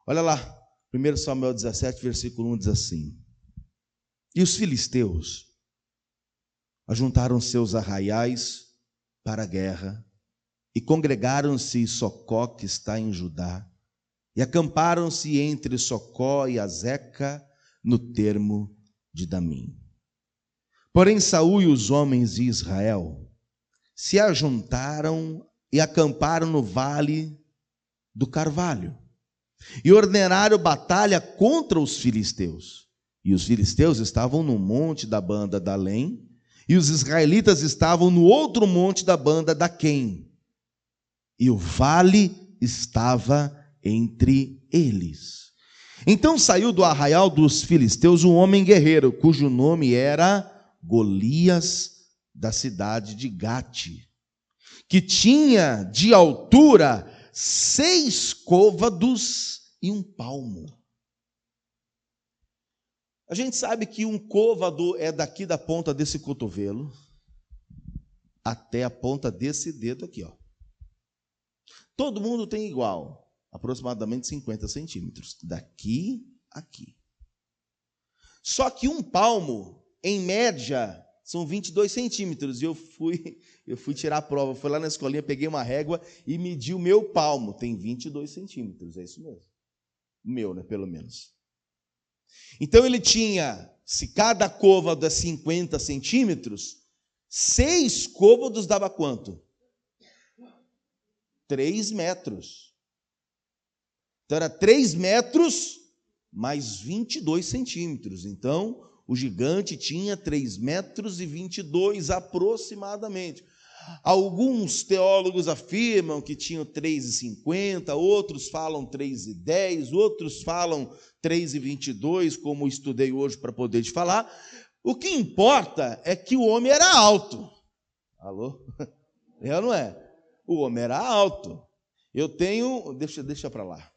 Olha lá, 1 Samuel 17, versículo 1 diz assim: E os filisteus ajuntaram seus arraiais para a guerra, e congregaram-se em Socó, que está em Judá, e acamparam-se entre Socó e Azeca, no termo de Damim. Porém, Saul e os homens de Israel se ajuntaram e acamparam no vale do Carvalho, e ordenaram batalha contra os filisteus. E os filisteus estavam no monte da banda da Além, e os israelitas estavam no outro monte da banda da Quem. E o vale estava entre eles. Então saiu do arraial dos filisteus um homem guerreiro, cujo nome era Golias, da cidade de Gate, que tinha de altura 6 côvados e 1 palmo. A gente sabe que 1 côvado é daqui da ponta desse cotovelo até a ponta desse dedo aqui, ó. Todo mundo tem igual, aproximadamente 50 centímetros, daqui a aqui. Só que 1 palmo, em média, são 22 centímetros. E eu fui tirar a prova, fui lá na escolinha, peguei uma régua e medi o meu palmo. Tem 22 centímetros, é isso mesmo. O meu, né, pelo menos. Então ele tinha, se cada côvado é 50 centímetros, 6 côvados dava quanto? 3 metros. Então era 3 metros mais 22 centímetros. Então o gigante tinha 3 metros e 22 aproximadamente. Alguns teólogos afirmam que tinham 3,50, outros falam 3,10, outros falam 3,22, como eu estudei hoje para poder te falar. O que importa é que o homem era alto. Alô? É ou não é? O homem era alto. Eu tenho, deixa para lá.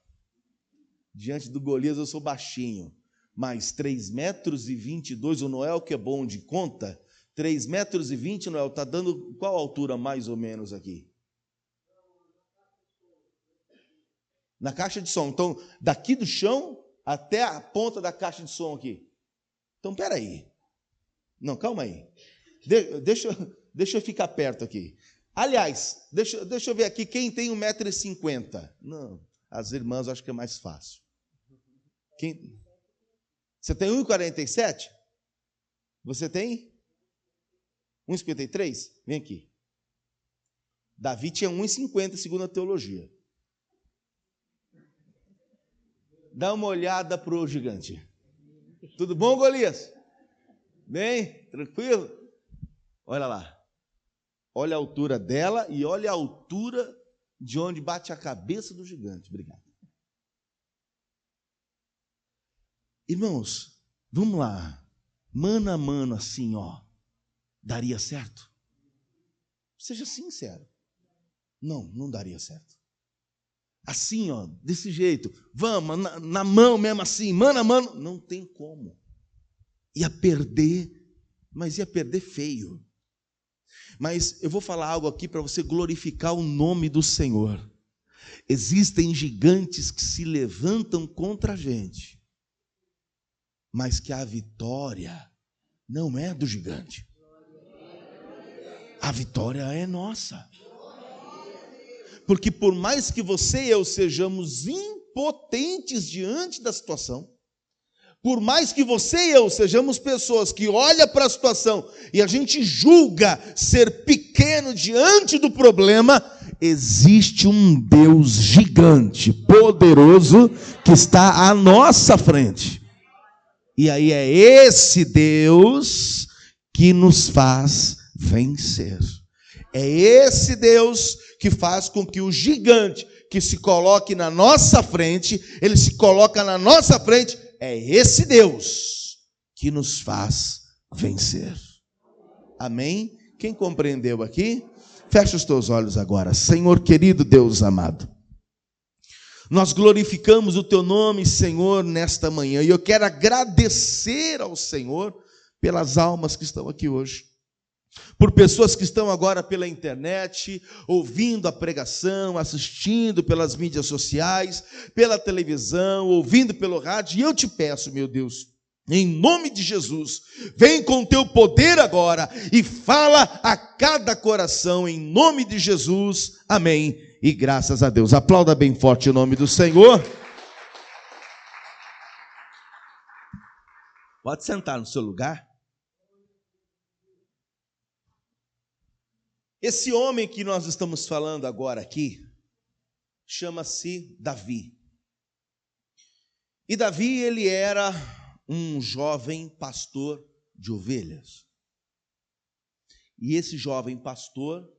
Diante do Golias eu sou baixinho, mas 3 metros e 22, o Noel que é bom de conta, 3 metros e 20, Noel, está dando qual altura mais ou menos aqui? Na caixa de som. Então, daqui do chão até a ponta da caixa de som aqui. Então, peraí. Não, calma aí. Deixa eu ficar perto aqui. Aliás, deixa eu ver aqui quem tem 1,50 m. Não, as irmãs acho que é mais fácil. Você tem 1,47 m? Você tem? 1,53? Vem aqui. Davi tinha 1,50 m, segundo a teologia. Dá uma olhada para o gigante. Tudo bom, Golias? Bem? Tranquilo? Olha lá. Olha a altura dela e olha a altura de onde bate a cabeça do gigante. Obrigado. Irmãos, vamos lá. Mano a mano, assim, ó. Daria certo? Seja sincero. Não daria certo. Assim, ó, desse jeito. Vamos, na mão mesmo assim, mano a mano. Não tem como. Ia perder, mas ia perder feio. Mas eu vou falar algo aqui para você glorificar o nome do Senhor. Existem gigantes que se levantam contra a gente, mas que a vitória não é do gigante. A vitória é nossa. Porque por mais que você e eu sejamos impotentes diante da situação, por mais que você e eu sejamos pessoas que olham para a situação e a gente julga ser pequeno diante do problema, existe um Deus gigante, poderoso, que está à nossa frente. E aí é esse Deus que nos faz vencer. É esse Deus que faz com que o gigante que se coloque na nossa frente, ele se coloca na nossa frente. É esse Deus que nos faz vencer. Amém? Quem compreendeu aqui? Fecha os teus olhos agora. Senhor querido, Deus amado, nós glorificamos o teu nome, Senhor, nesta manhã. E eu quero agradecer ao Senhor pelas almas que estão aqui hoje. por pessoas que estão agora pela internet, ouvindo a pregação, assistindo pelas mídias sociais, pela televisão, ouvindo pelo rádio. E eu te peço, meu Deus, em nome de Jesus, vem com teu poder agora e fala a cada coração, em nome de Jesus. Amém. E graças a Deus. Aplauda bem forte o nome do Senhor. Pode sentar no seu lugar. Esse homem que nós estamos falando agora aqui, chama-se Davi. E Davi, ele era um jovem pastor de ovelhas. E esse jovem pastor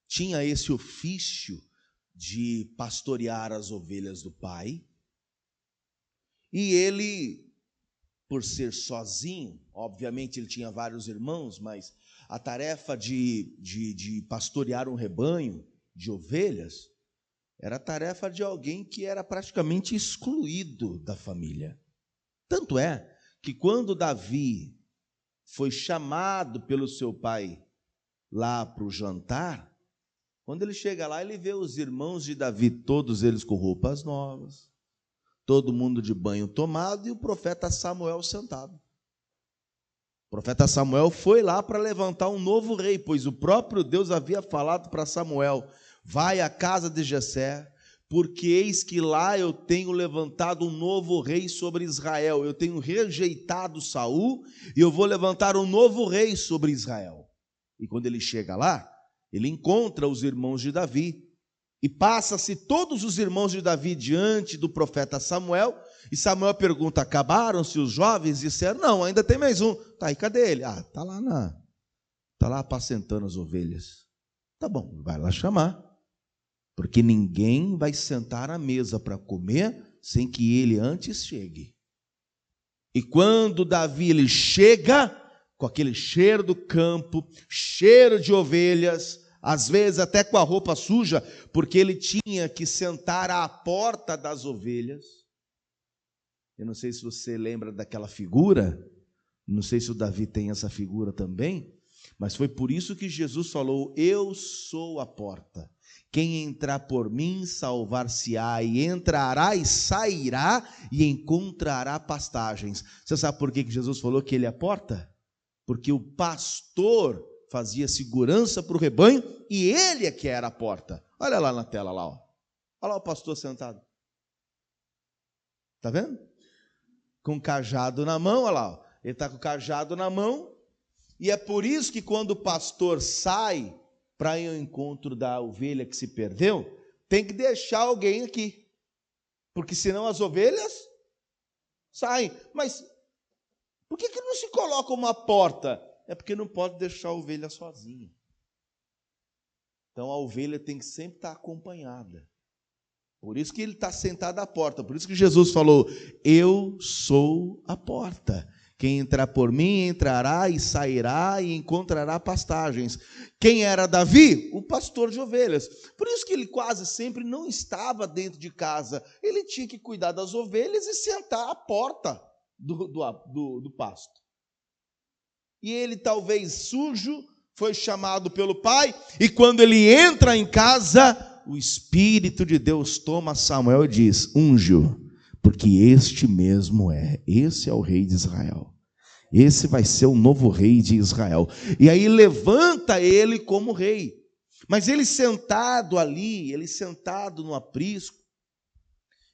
tinha esse ofício de pastorear as ovelhas do pai. E ele, por ser sozinho, obviamente ele tinha vários irmãos, mas a tarefa de pastorear um rebanho de ovelhas era a tarefa de alguém que era praticamente excluído da família. Tanto é que quando Davi foi chamado pelo seu pai lá para o jantar, quando ele chega lá, ele vê os irmãos de Davi, todos eles com roupas novas, todo mundo de banho tomado, e o profeta Samuel sentado. O profeta Samuel foi lá para levantar um novo rei, pois o próprio Deus havia falado para Samuel: vai à casa de Jessé, porque eis que lá eu tenho levantado um novo rei sobre Israel. Eu tenho rejeitado Saul e eu vou levantar um novo rei sobre Israel. E quando ele chega lá, ele encontra os irmãos de Davi. E passa-se todos os irmãos de Davi diante do profeta Samuel, e Samuel pergunta: acabaram-se os jovens? Disseram: não, ainda tem mais um. Tá, e cadê ele? Ah, tá lá apacentando as ovelhas. Tá bom, vai lá chamar, porque ninguém vai sentar à mesa para comer sem que ele antes chegue. E quando Davi ele chega, com aquele cheiro do campo, cheiro de ovelhas, às vezes até com a roupa suja, porque ele tinha que sentar à porta das ovelhas. Eu não sei se você lembra daquela figura, não sei se o Davi tem essa figura também, mas foi por isso que Jesus falou: eu sou a porta. Quem entrar por mim salvar-se-á, e entrará e sairá e encontrará pastagens. Você sabe por que Jesus falou que ele é a porta? Porque o pastor fazia segurança para o rebanho e ele é que era a porta. Olha lá na tela, lá, ó. Olha lá o pastor sentado. Está vendo? Com o cajado na mão, olha lá. Ó. Ele está com o cajado na mão, e é por isso que quando o pastor sai para ir ao encontro da ovelha que se perdeu, tem que deixar alguém aqui, porque senão as ovelhas saem. Mas por que não se coloca uma porta? É porque não pode deixar a ovelha sozinha. Então a ovelha tem que sempre estar acompanhada. Por isso que ele está sentado à porta. Por isso que Jesus falou: eu sou a porta. Quem entrar por mim entrará e sairá e encontrará pastagens. Quem era Davi? O pastor de ovelhas. Por isso que ele quase sempre não estava dentro de casa. Ele tinha que cuidar das ovelhas e sentar à porta do pasto. E ele, talvez sujo, foi chamado pelo pai, e quando ele entra em casa, o Espírito de Deus toma Samuel e diz: unge-o, porque esse é o rei de Israel. Esse vai ser o novo rei de Israel. E aí levanta ele como rei. Mas ele sentado ali, ele sentado no aprisco,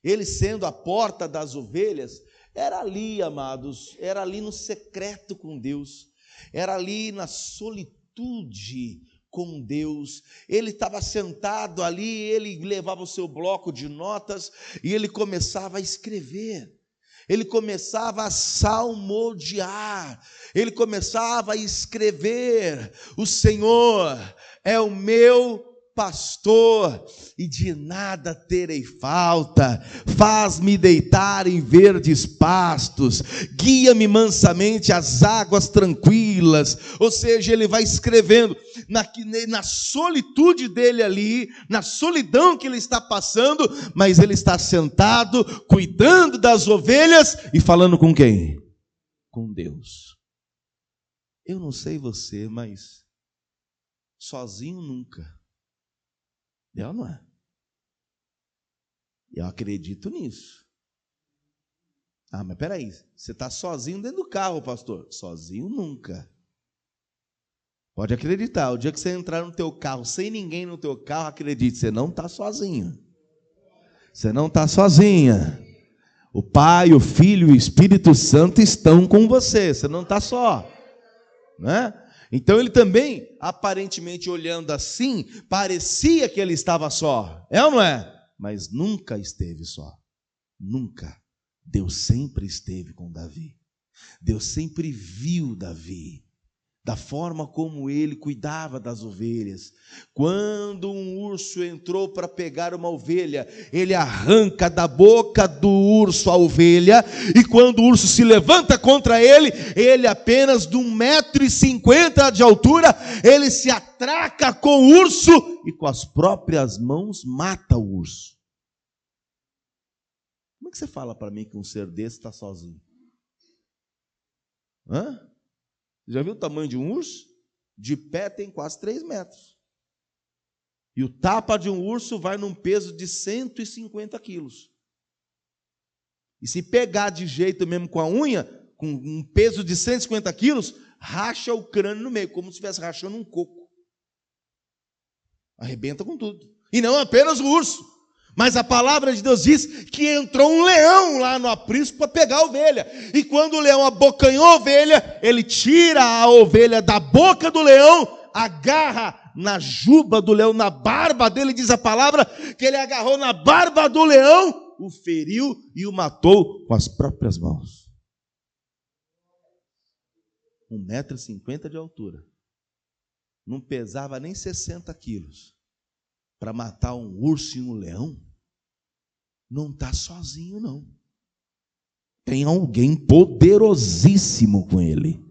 ele sendo a porta das ovelhas, era ali, amados, era ali no secreto com Deus, era ali na solitude com Deus. Ele estava sentado ali, ele levava o seu bloco de notas e ele começava a escrever. Ele começava a salmodiar, ele começava a escrever: o Senhor é o meu pastor, e de nada terei falta, faz-me deitar em verdes pastos, guia-me mansamente às águas tranquilas. Ou seja, ele vai escrevendo na solitude dele ali, na solidão que ele está passando, mas ele está sentado, cuidando das ovelhas e falando com quem? Com Deus. Eu não sei você, mas sozinho nunca. É ou não é? Eu acredito nisso. Ah, mas peraí, você está sozinho dentro do carro, pastor? Sozinho nunca. Pode acreditar, o dia que você entrar no teu carro, sem ninguém no teu carro, acredite, você não está sozinho. Você não está sozinha. O Pai, o Filho e o Espírito Santo estão com você, você não está só. Né? Então ele também, aparentemente olhando assim, parecia que ele estava só. É ou não é? Mas nunca esteve só. Nunca. Deus sempre esteve com Davi. Deus sempre viu Davi, da forma como ele cuidava das ovelhas. Quando um urso entrou para pegar uma ovelha, ele arranca da boca do urso a ovelha, e quando o urso se levanta contra ele, ele apenas de 1,50 m de altura, ele se atraca com o urso e com as próprias mãos mata o urso. Como é que você fala para mim que um ser desse está sozinho? Hã? Já viu o tamanho de um urso? De pé tem quase 3 metros. E o tapa de um urso vai num peso de 150 quilos. E se pegar de jeito mesmo com a unha, com um peso de 150 quilos, racha o crânio no meio, como se estivesse rachando um coco. Arrebenta com tudo. E não apenas o urso. Mas a palavra de Deus diz que entrou um leão lá no aprisco para pegar a ovelha. E quando o leão abocanhou a ovelha, ele tira a ovelha da boca do leão, agarra na juba do leão, na barba dele, diz a palavra, que ele agarrou na barba do leão, o feriu e o matou com as próprias mãos. 1,50 m de altura. Não pesava nem 60 quilos. Para matar um urso e um leão, não está sozinho, não. Tem alguém poderosíssimo com ele.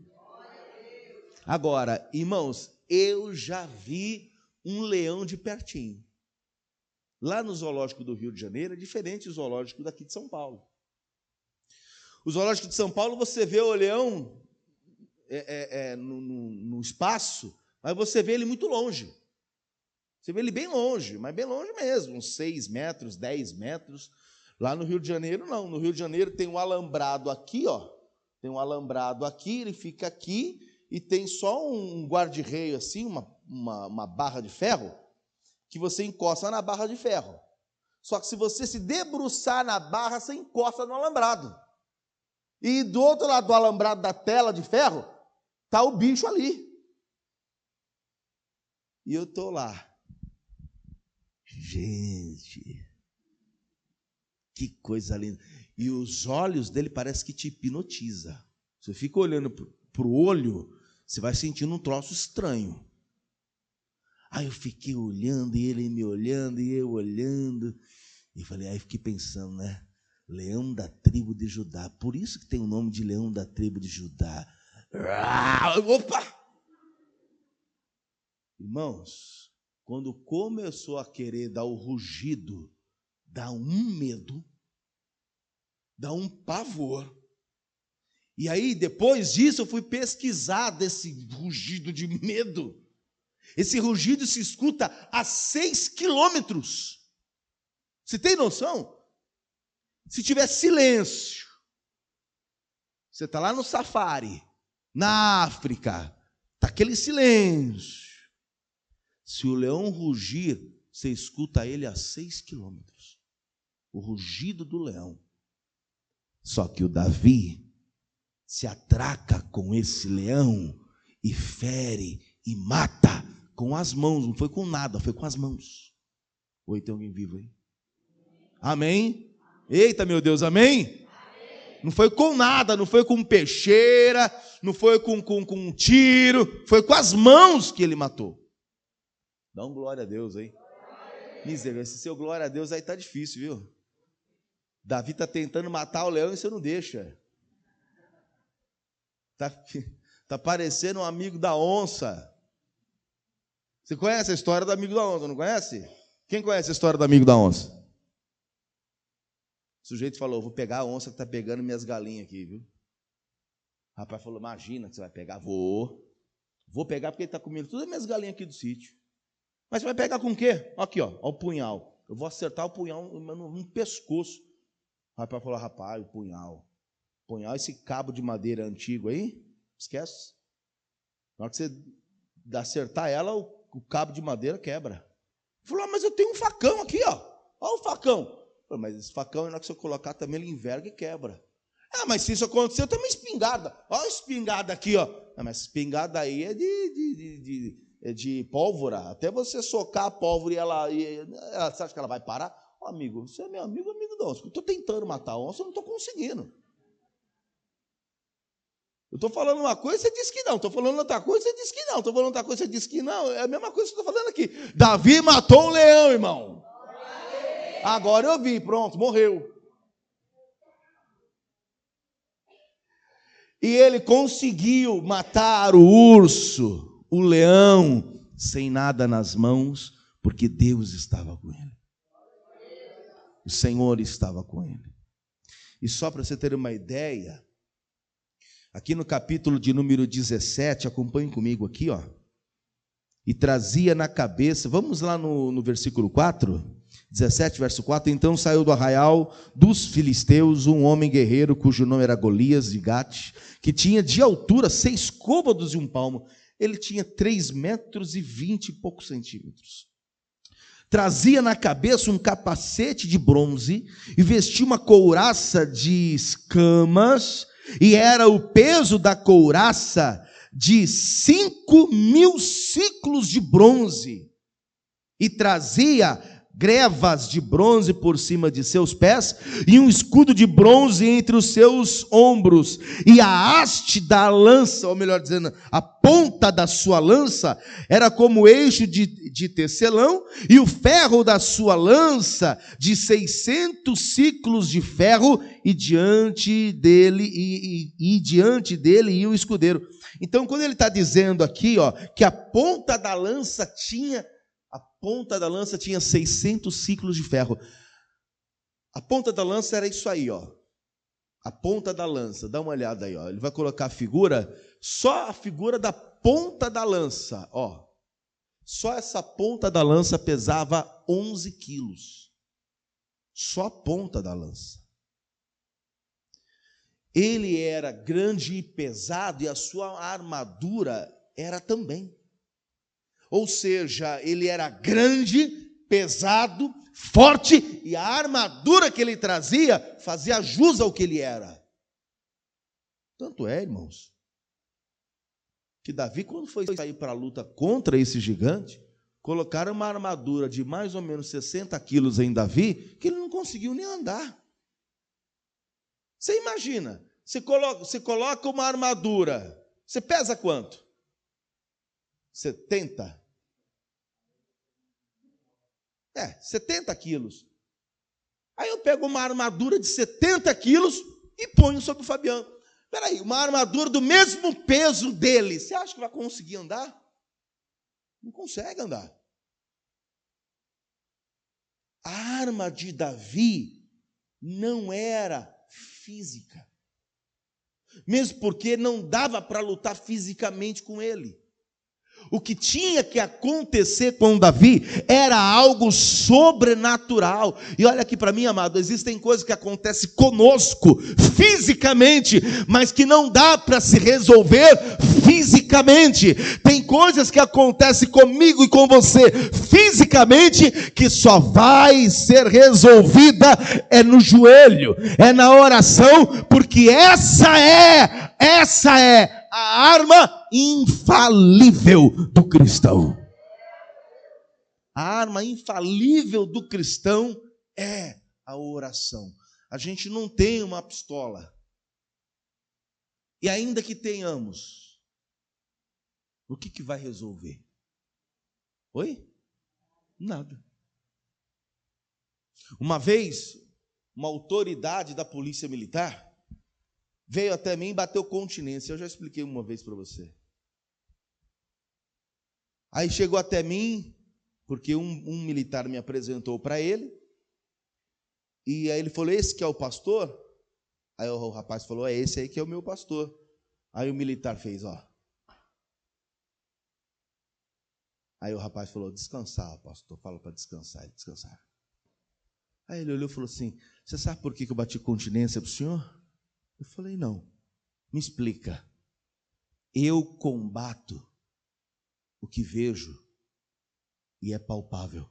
Agora, irmãos, eu já vi um leão de pertinho. Lá no zoológico do Rio de Janeiro é diferente do zoológico daqui de São Paulo. O zoológico de São Paulo, você vê o leão no espaço, mas você vê ele muito longe. Você vê ele bem longe, mas bem longe mesmo, uns 6 metros, 10 metros. Lá no Rio de Janeiro, não. No Rio de Janeiro tem um alambrado aqui, ó. Tem um alambrado aqui, ele fica aqui, e tem só um guarda-reio assim, uma barra de ferro, que você encosta na barra de ferro. Só que se você se debruçar na barra, você encosta no alambrado. E do outro lado do alambrado da tela de ferro, está o bicho ali. E eu estou lá. Gente, que coisa linda. E os olhos dele parece que te hipnotiza. Você fica olhando para o olho, você vai sentindo um troço estranho. Aí eu fiquei olhando, e ele me olhando, e eu olhando. E falei, aí fiquei pensando, né? Leão da tribo de Judá. Por isso que tem o nome de leão da tribo de Judá. Opa! Irmãos, quando começou a querer dar o rugido, dá um medo, dá um pavor. E aí, depois disso, eu fui pesquisar desse rugido de medo. Esse rugido se escuta a 6 quilômetros. Você tem noção? Se tiver silêncio, você está lá no safari, na África, está aquele silêncio. Se o leão rugir, você escuta ele a 6 quilômetros. O rugido do leão. Só que o Davi se atraca com esse leão e fere e mata com as mãos. Não foi com nada, foi com as mãos. Oi, tem alguém vivo aí? Amém? Eita, meu Deus, amém? Não foi com nada, não foi com peixeira, não foi com um tiro, foi com as mãos que ele matou. Dá um glória a Deus aí. Misericórdia, esse seu glória a Deus aí tá difícil, viu? Davi está tentando matar o leão e você não deixa. Tá parecendo um amigo da onça. Você conhece a história do amigo da onça, não conhece? Quem conhece a história do amigo da onça? O sujeito falou, vou pegar a onça que está pegando minhas galinhas aqui, viu? O rapaz falou, imagina que você vai pegar. Vou Vou pegar porque ele está comendo todas as minhas galinhas aqui do sítio. Mas você vai pegar com o quê? Aqui, ó o punhal. Eu vou acertar o punhal no pescoço. O rapaz falou, rapaz, o punhal. Punhal, esse cabo de madeira antigo aí, esquece. Na hora que você acertar ela, o cabo de madeira quebra. Ele falou, mas eu tenho um facão aqui, ó. Olha o facão. Eu falei, mas esse facão, na hora que você colocar também, ele enverga e quebra. Ah, mas se isso acontecer, eu tenho uma espingarda. Olha a espingarda aqui, ó. Ah, mas espingarda aí é de pólvora. Até você socar a pólvora e ela você acha que ela vai parar? Ó, amigo, você é meu amigo da onça. Eu estou tentando matar a onça, eu não estou conseguindo. Eu estou falando uma coisa, você diz que não. Estou falando outra coisa, você diz que não. Estou falando outra coisa, você diz que não. É a mesma coisa que eu estou falando aqui. Davi matou um leão, irmão. Agora eu vi, pronto, morreu. E ele conseguiu matar o urso, o leão, sem nada nas mãos, porque Deus estava com ele. O Senhor estava com ele. E só para você ter uma ideia, aqui no capítulo de número 17, acompanhe comigo aqui, ó. E trazia na cabeça, vamos lá no versículo 4, 17, verso 4. Então saiu do arraial dos filisteus um homem guerreiro, cujo nome era Golias de Gate, que tinha de altura 6 côvados e 1 palmo. Ele tinha 3 metros e 20 e poucos centímetros. Trazia na cabeça um capacete de bronze e vestia uma couraça de escamas, e era o peso da couraça de 5.000 ciclos de bronze, e trazia grevas de bronze por cima de seus pés, e um escudo de bronze entre os seus ombros, e a haste da lança, ou melhor dizendo, a ponta da sua lança, era como eixo de tecelão, e o ferro da sua lança, de 600 ciclos de ferro, e diante dele ia o escudeiro. Então, quando ele está dizendo aqui, ó, que a ponta da lança tinha 600 ciclos de ferro. A ponta da lança era isso aí, ó. A ponta da lança, dá uma olhada aí, ó. Ele vai colocar a figura, só a figura da ponta da lança, ó. Só essa ponta da lança pesava 11 quilos. Só a ponta da lança. Ele era grande e pesado, e a sua armadura era também. Ou seja, ele era grande, pesado, forte, e a armadura que ele trazia fazia jus ao que ele era. Tanto é, irmãos, que Davi, quando foi sair para a luta contra esse gigante, colocaram uma armadura de mais ou menos 60 quilos em Davi, que ele não conseguiu nem andar. Você imagina, você coloca uma armadura, você pesa quanto? 70? 70 quilos. Aí eu pego uma armadura de 70 quilos e ponho sobre o Fabiano. Espera aí, uma armadura do mesmo peso dele, você acha que vai conseguir andar? Não consegue andar. A arma de Davi não era física, mesmo porque não dava para lutar fisicamente com ele. O que tinha que acontecer com Davi era algo sobrenatural. E olha aqui para mim, amado, existem coisas que acontecem conosco fisicamente, mas que não dá para se resolver fisicamente. Tem coisas que acontecem comigo e com você fisicamente, que só vai ser resolvida no joelho, na oração, porque essa é a arma infalível do cristão. A arma infalível do cristão é a oração. A gente não tem uma pistola. E ainda que tenhamos, o que vai resolver? Oi? Nada. Uma vez, uma autoridade da polícia militar veio até mim e bateu continência. Eu já expliquei uma vez para você. Aí chegou até mim, porque um militar me apresentou para ele, e aí ele falou, esse que é o pastor? Aí o rapaz falou, esse aí que é o meu pastor. Aí o militar fez, ó. Aí o rapaz falou, descansar, pastor, fala para descansar. Ele descansar. Aí ele olhou e falou assim, você sabe por que eu bati continência para o senhor? Eu falei, não, me explica. Eu combato o que vejo e é palpável.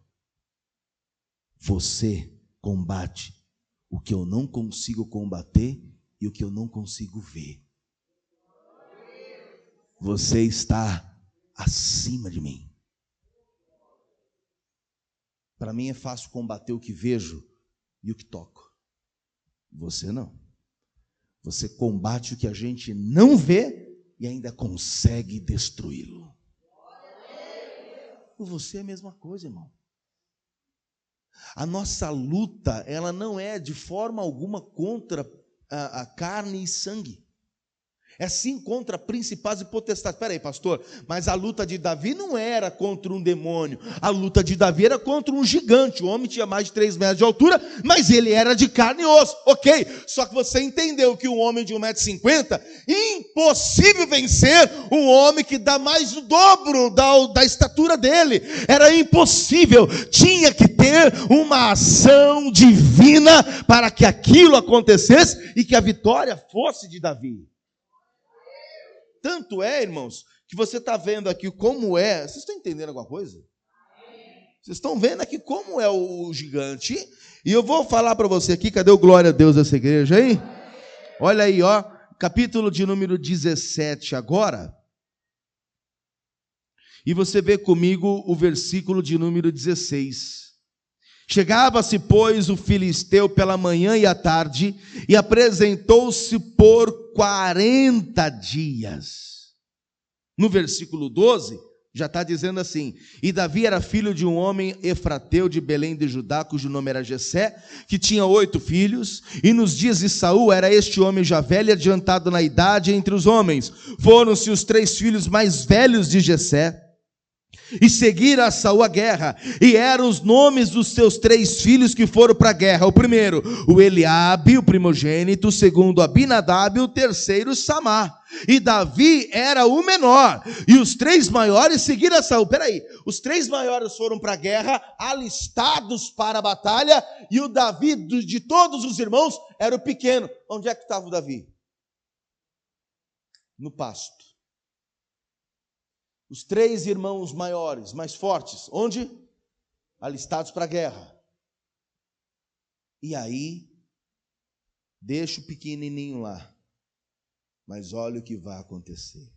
Você combate o que eu não consigo combater e o que eu não consigo ver. Você está acima de mim. Para mim é fácil combater o que vejo e o que toco. Você não. Você combate o que a gente não vê e ainda consegue destruí-lo. Com você é a mesma coisa, irmão. A nossa luta, ela não é de forma alguma contra a carne e sangue. É sim contra principados e potestades. Espera aí, pastor, mas a luta de Davi não era contra um demônio. A luta de Davi era contra um gigante. O homem tinha mais de 3 metros de altura, mas ele era de carne e osso. Ok, só que você entendeu que um homem de 1,50 m, impossível vencer um homem que dá mais do dobro da estatura dele. Era impossível. Tinha que ter uma ação divina para que aquilo acontecesse e que a vitória fosse de Davi. Tanto é, irmãos, que você está vendo aqui como é. Vocês estão entendendo alguma coisa? Vocês estão vendo aqui como é o gigante. E eu vou falar para você aqui, cadê o glória a Deus dessa igreja aí? Olha aí, ó, capítulo de número 17 agora. E você vê comigo o versículo de número 16. Chegava-se, pois, o filisteu pela manhã e à tarde, e apresentou-se por 40 dias. No versículo 12, já está dizendo assim, e Davi era filho de um homem efrateu de Belém de Judá, cujo nome era Jessé, que tinha 8 filhos, e nos dias de Saul era este homem já velho e adiantado na idade entre os homens. Foram-se os 3 filhos mais velhos de Jessé, e seguiram a Saul a guerra, e eram os nomes dos seus 3 filhos que foram para a guerra. O primeiro, o Eliabe, o primogênito. O segundo, Abinadab. E o terceiro, Samá. E Davi era o menor, e os 3 maiores seguiram a Saul. Peraí, os 3 maiores foram para a guerra, alistados para a batalha, e o Davi, de todos os irmãos, era o pequeno. Onde é que estava o Davi? No pasto. Os 3 irmãos maiores, mais fortes, onde? Alistados para a guerra. E aí, deixa o pequenininho lá. Mas olha o que vai acontecer.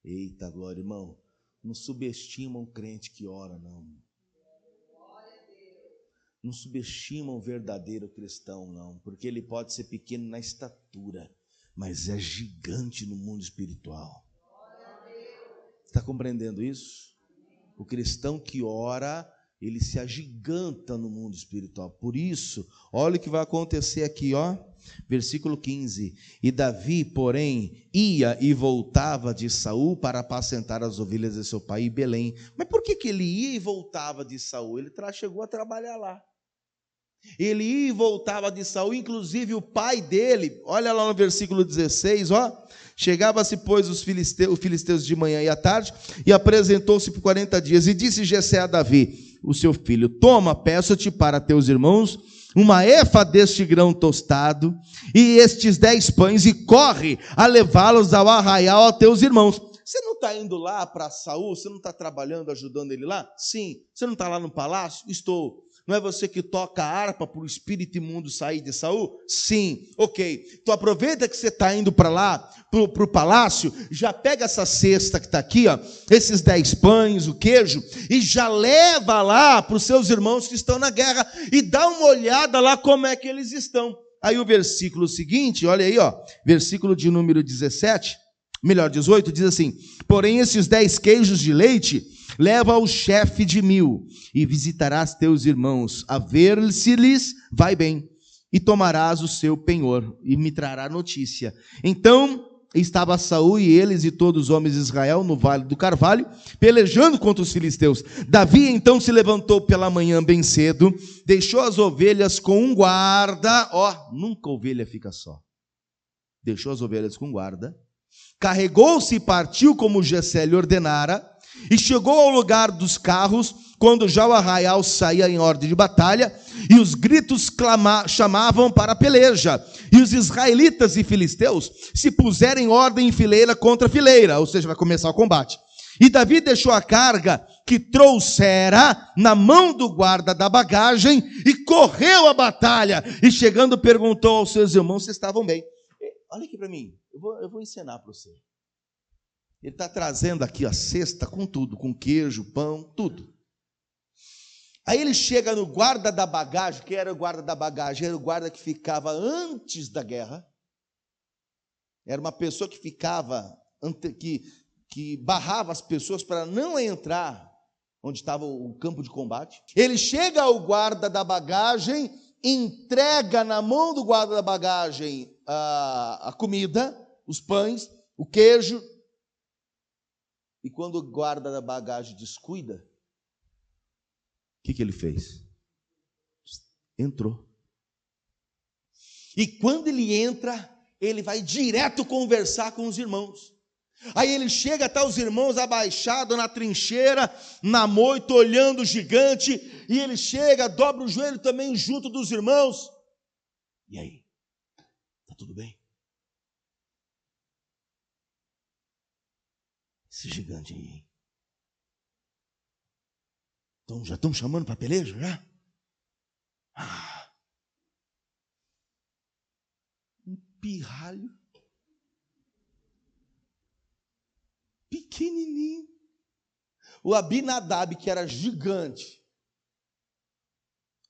Eita glória, irmão. Não subestima um crente que ora, não. Não subestima um verdadeiro cristão, não. Porque ele pode ser pequeno na estatura, mas é gigante no mundo espiritual. Está compreendendo isso? O cristão que ora, ele se agiganta no mundo espiritual. Por isso, olha o que vai acontecer aqui, ó. Versículo 15. E Davi, porém, ia e voltava de Saul para apacentar as ovelhas de seu pai em Belém. Mas por que ele ia e voltava de Saul? Ele chegou a trabalhar lá. Ele ia e voltava de Saul, inclusive o pai dele, olha lá no versículo 16, ó. Chegava-se, pois, os filisteus de manhã e à tarde, e apresentou-se por 40 dias, e disse Jessé a Davi, o seu filho, toma, peço-te para teus irmãos, uma efa deste grão tostado, e estes 10 pães, e corre a levá-los ao arraial a teus irmãos. Você não está indo lá para Saul? Você não está trabalhando, ajudando ele lá? Sim. Você não está lá no palácio? Estou. Não é você que toca a harpa para o espírito imundo sair de Saul? Sim, ok. Então aproveita que você está indo para lá, para o palácio, já pega essa cesta que está aqui, ó, esses 10 pães, o queijo, e já leva lá para os seus irmãos que estão na guerra, e dá uma olhada lá como é que eles estão. Aí o versículo seguinte, olha aí, ó, versículo de número 17, melhor 18, diz assim, porém esses 10 queijos de leite, leva ao chefe de 1000, e visitarás teus irmãos, a ver se lhes vai bem, e tomarás o seu penhor, e me trará notícia. Então estava Saul e eles e todos os homens de Israel no vale do Carvalho, pelejando contra os filisteus. Davi então se levantou pela manhã bem cedo, deixou as ovelhas com um guarda, ó, nunca ovelha fica só. Deixou as ovelhas com guarda, Carregou-se e partiu como Jessé lhe ordenara, e chegou ao lugar dos carros, quando já o arraial saía em ordem de batalha, e os gritos chamavam para a peleja, e os israelitas e filisteus se puseram em ordem em fileira contra fileira, ou seja, vai começar o combate. E Davi deixou a carga que trouxera na mão do guarda da bagagem, e correu à batalha, e chegando perguntou aos seus irmãos se estavam bem. Olha aqui para mim, eu vou ensinar para você. Ele está trazendo aqui a cesta com tudo, com queijo, pão, tudo. Aí ele chega no guarda da bagagem. Quem era o guarda da bagagem? Era o guarda que ficava antes da guerra. Era uma pessoa que ficava, que barrava as pessoas para não entrar onde estava o campo de combate. Ele chega ao guarda da bagagem, entrega na mão do guarda da bagagem a comida, os pães, o queijo. E quando o guarda da bagagem descuida, o que ele fez? Entrou. E quando ele entra, ele vai direto conversar com os irmãos. Aí ele chega até os irmãos abaixados na trincheira, na moita, olhando o gigante, e ele chega, dobra o joelho também junto dos irmãos. E aí? Está tudo bem? Esse gigante aí, hein? Então, já estão chamando para peleja, já? Um pirralho pequenininho. O Abinadab, que era gigante,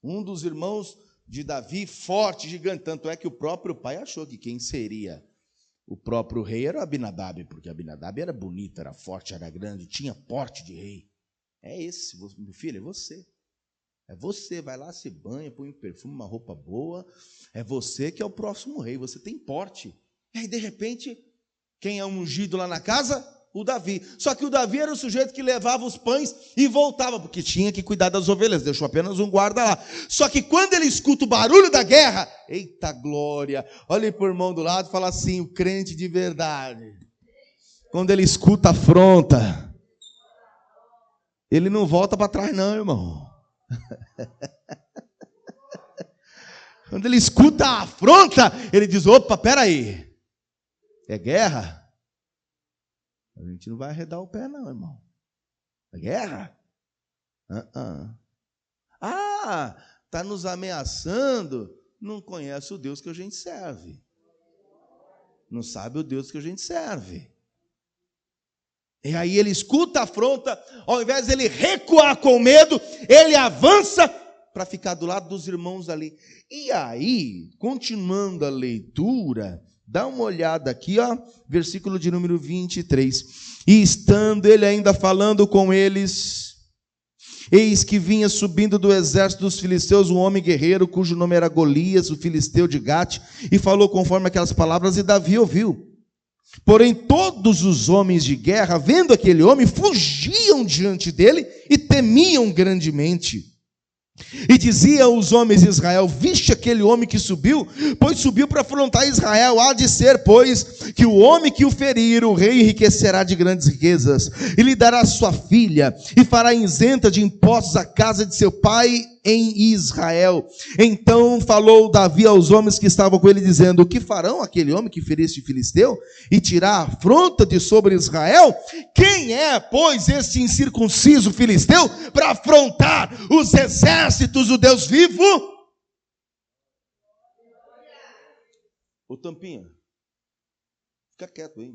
um dos irmãos de Davi, forte, gigante, tanto é que o próprio pai achou que quem seria o próprio rei era o Abinadab, porque Abinadab era bonito, era forte, era grande, tinha porte de rei. É esse, meu filho, é você. É você, vai lá, se banha, põe um perfume, uma roupa boa. É você que é o próximo rei, você tem porte. E aí, de repente, quem é ungido lá na casa? O Davi. Só que o Davi era o sujeito que levava os pães e voltava, porque tinha que cuidar das ovelhas, deixou apenas um guarda lá. Só que quando ele escuta o barulho da guerra, eita glória, olha para o irmão do lado e fala assim, o crente de verdade, quando ele escuta a afronta, ele não volta para trás não, irmão. Quando ele escuta a afronta, ele diz, opa, peraí, é guerra? A gente não vai arredar o pé não, irmão. É guerra? Está nos ameaçando, não conhece o Deus que a gente serve. Não sabe o Deus que a gente serve. E aí ele escuta a afronta, ao invés de ele recuar com medo, ele avança para ficar do lado dos irmãos ali. E aí, continuando a leitura, dá uma olhada aqui, versículo de número 23. E estando ele ainda falando com eles, eis que vinha subindo do exército dos filisteus um homem guerreiro, cujo nome era Golias, o filisteu de Gate, e falou conforme aquelas palavras, e Davi ouviu. Porém, todos os homens de guerra, vendo aquele homem, fugiam diante dele e temiam grandemente. E dizia aos homens de Israel, viste aquele homem que subiu? Pois subiu para afrontar Israel. Há de ser, pois, que o homem que o ferir, o rei enriquecerá de grandes riquezas, e lhe dará sua filha, e fará isenta de impostos a casa de seu pai em Israel. Então falou Davi aos homens que estavam com ele, dizendo, o que farão aquele homem que ferir este filisteu, e tirar a afronta de sobre Israel? Quem é, pois, este incircunciso filisteu, para afrontar os exércitos do Deus vivo? Ô Tampinha, fica quieto aí.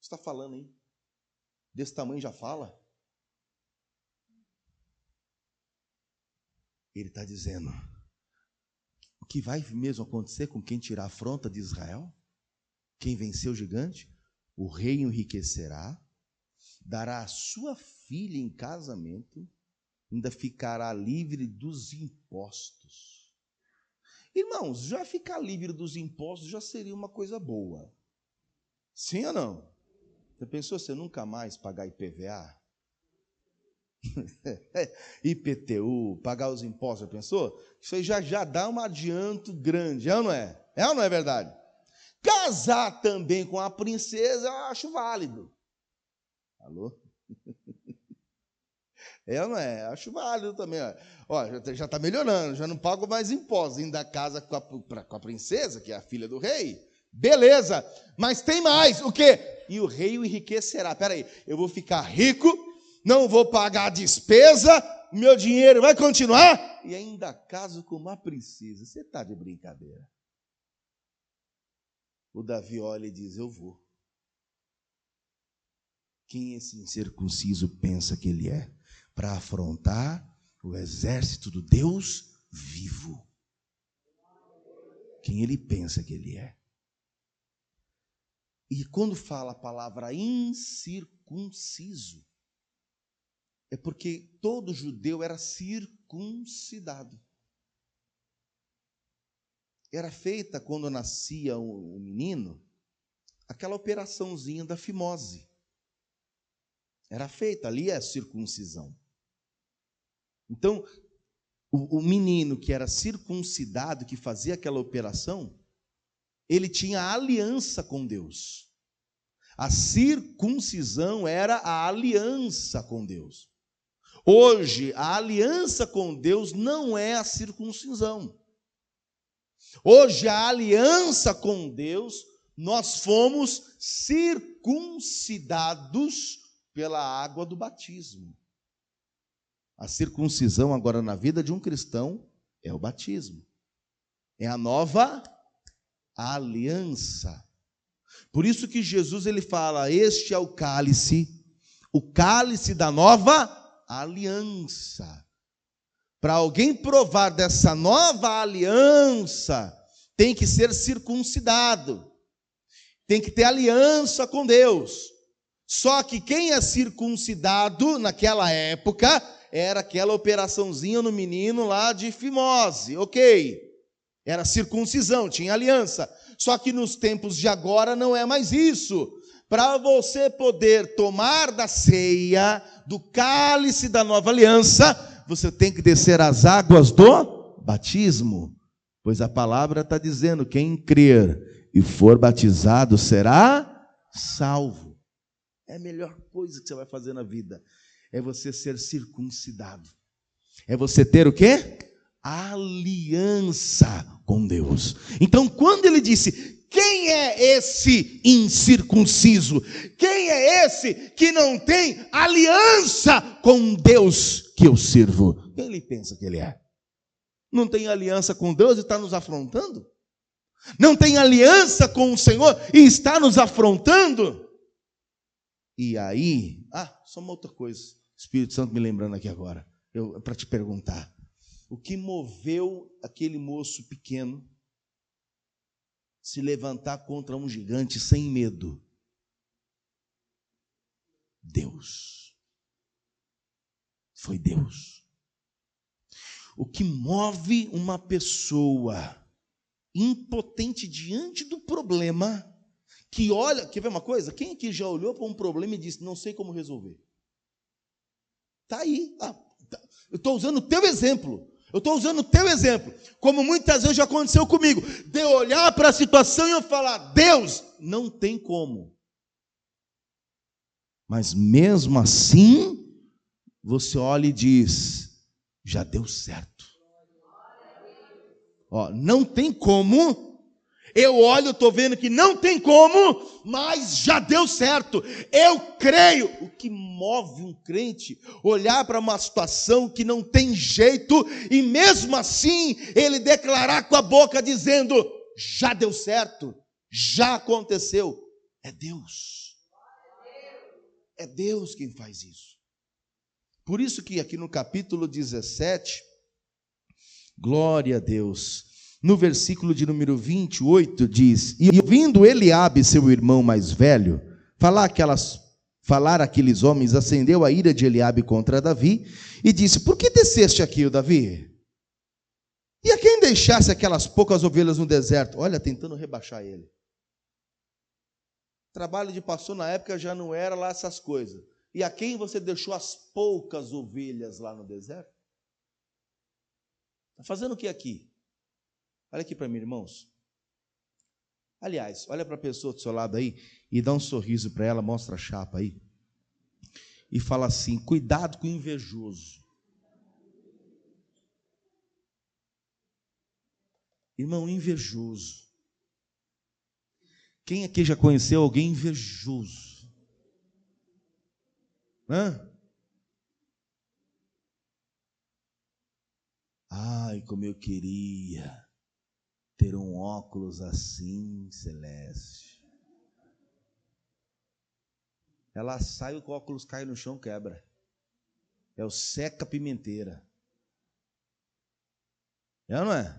Você está falando aí? Desse tamanho já fala? Ele está dizendo, o que vai mesmo acontecer com quem tirar a afronta de Israel? Quem venceu o gigante? O rei enriquecerá, dará a sua filha em casamento, ainda ficará livre dos impostos. Irmãos, já ficar livre dos impostos já seria uma coisa boa. Sim ou não? Você pensou você nunca mais pagar IPVA? IPTU, pagar os impostos, já pensou? Isso aí já dá um adianto grande, é ou não é? É ou não é verdade? Casar também com a princesa, eu acho válido. Alô? É ou não é? Acho válido também. Ó, já está melhorando, já não pago mais impostos. Ainda casa com a princesa, que é a filha do rei. Beleza, mas tem mais. O quê? E o rei o enriquecerá. Peraí, eu vou ficar rico, não vou pagar a despesa, meu dinheiro vai continuar e ainda caso com uma princesa. Você está de brincadeira. O Davi olha e diz: eu vou. Quem esse incircunciso pensa que ele é? Para afrontar o exército do Deus vivo. Quem ele pensa que ele é? E quando fala a palavra incircunciso, é porque todo judeu era circuncidado. Era feita, quando nascia o menino, aquela operaçãozinha da fimose. Era feita, ali é a circuncisão. Então, o menino que era circuncidado, que fazia aquela operação, ele tinha aliança com Deus. A circuncisão era a aliança com Deus. Hoje, a aliança com Deus não é a circuncisão. Hoje, a aliança com Deus, nós fomos circuncidados pela água do batismo. A circuncisão agora na vida de um cristão é o batismo. É a nova aliança. Por isso que Jesus ele fala: este é o cálice da nova aliança. Para alguém provar dessa nova aliança, tem que ser circuncidado. Tem que ter aliança com Deus. Só que quem é circuncidado naquela época era aquela operaçãozinha no menino lá de fimose, ok? Era circuncisão, tinha aliança. Só que nos tempos de agora não é mais isso. Para você poder tomar da ceia, do cálice da nova aliança, você tem que descer as águas do batismo. Pois a palavra está dizendo: quem crer e for batizado será salvo. É a melhor coisa que você vai fazer na vida. É você ser circuncidado. É você ter o quê? Aliança com Deus. Então, quando ele disse: quem é esse incircunciso? Quem é esse que não tem aliança com Deus que eu sirvo? Quem ele pensa que ele é? Não tem aliança com Deus e está nos afrontando? Não tem aliança com o Senhor e está nos afrontando? E aí, só uma outra coisa, Espírito Santo me lembrando aqui agora, para te perguntar: o que moveu aquele moço pequeno se levantar contra um gigante sem medo? Deus. Foi Deus. O que move uma pessoa impotente diante do problema, que olha, quer ver uma coisa? Quem aqui já olhou para um problema e disse: não sei como resolver? Está aí. Eu estou usando o teu exemplo. Como muitas vezes já aconteceu comigo, de eu olhar para a situação e eu falar: Deus, não tem como. Mas mesmo assim, você olha e diz: já deu certo. Não tem como. Eu olho, estou vendo que não tem como, mas já deu certo. Eu creio. O que move um crente olhar para uma situação que não tem jeito e mesmo assim ele declarar com a boca dizendo: já deu certo, já aconteceu. É Deus. É Deus quem faz isso. Por isso que aqui no capítulo 17, glória a Deus, no versículo de número 28 diz: e ouvindo Eliabe, seu irmão mais velho, falar aqueles homens, acendeu a ira de Eliabe contra Davi, e disse: por que desceste aqui, Davi? E a quem deixasse aquelas poucas ovelhas no deserto? Olha, tentando rebaixar ele. O trabalho de pastor na época já não era lá essas coisas. E a quem você deixou as poucas ovelhas lá no deserto? Está fazendo o que aqui? Olha aqui para mim, irmãos. Aliás, olha para a pessoa do seu lado aí e dá um sorriso para ela, mostra a chapa aí. E fala assim: cuidado com o invejoso. Irmão, invejoso. Quem aqui já conheceu alguém invejoso? Hã? Ai, como eu queria ter um óculos assim, Celeste. Ela sai, o óculos cai no chão, quebra. É o seca-pimenteira. É ou não é?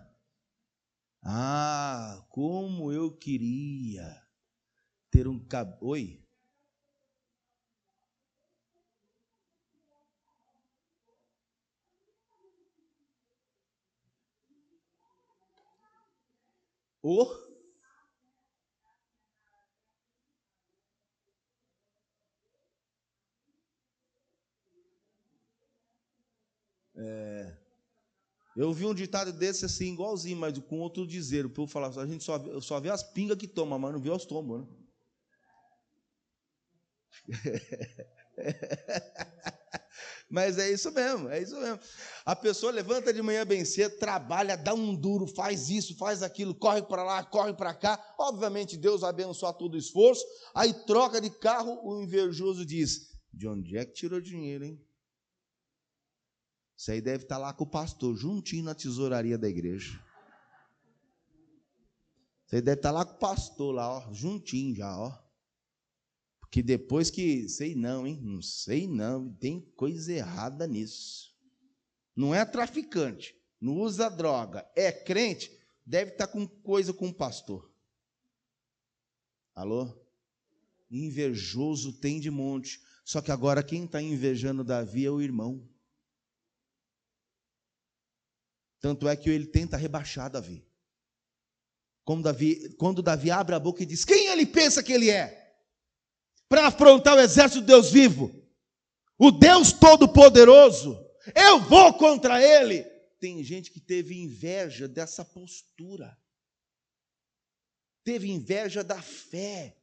Ah, como eu queria ter um cabelo. Oi? O? Eu vi um ditado desse assim, igualzinho, mas com outro dizer. O povo falava, a gente só vê as pingas que toma, mas não vê os tombos, né? Mas é isso mesmo, é isso mesmo. A pessoa levanta de manhã bem cedo, trabalha, dá um duro, faz isso, faz aquilo, corre para lá, corre para cá. Obviamente Deus vai abençoar todo o esforço. Aí troca de carro, o invejoso diz: de onde é que tirou dinheiro, hein? Isso aí deve estar lá com o pastor, juntinho na tesouraria da igreja. Isso aí deve estar lá com o pastor, lá, ó, juntinho já, ó. Porque depois que, sei não, hein? Não sei não, tem coisa errada nisso. Não é traficante, não usa droga, é crente, deve estar com coisa com o pastor. Alô? Invejoso tem de monte. Só que agora quem está invejando Davi é o irmão. Tanto é que ele tenta rebaixar Davi. Quando Davi abre a boca e diz: quem ele pensa que ele é? Para afrontar o exército de Deus vivo, o Deus Todo-Poderoso, eu vou contra ele. Tem gente que teve inveja dessa postura, teve inveja da fé,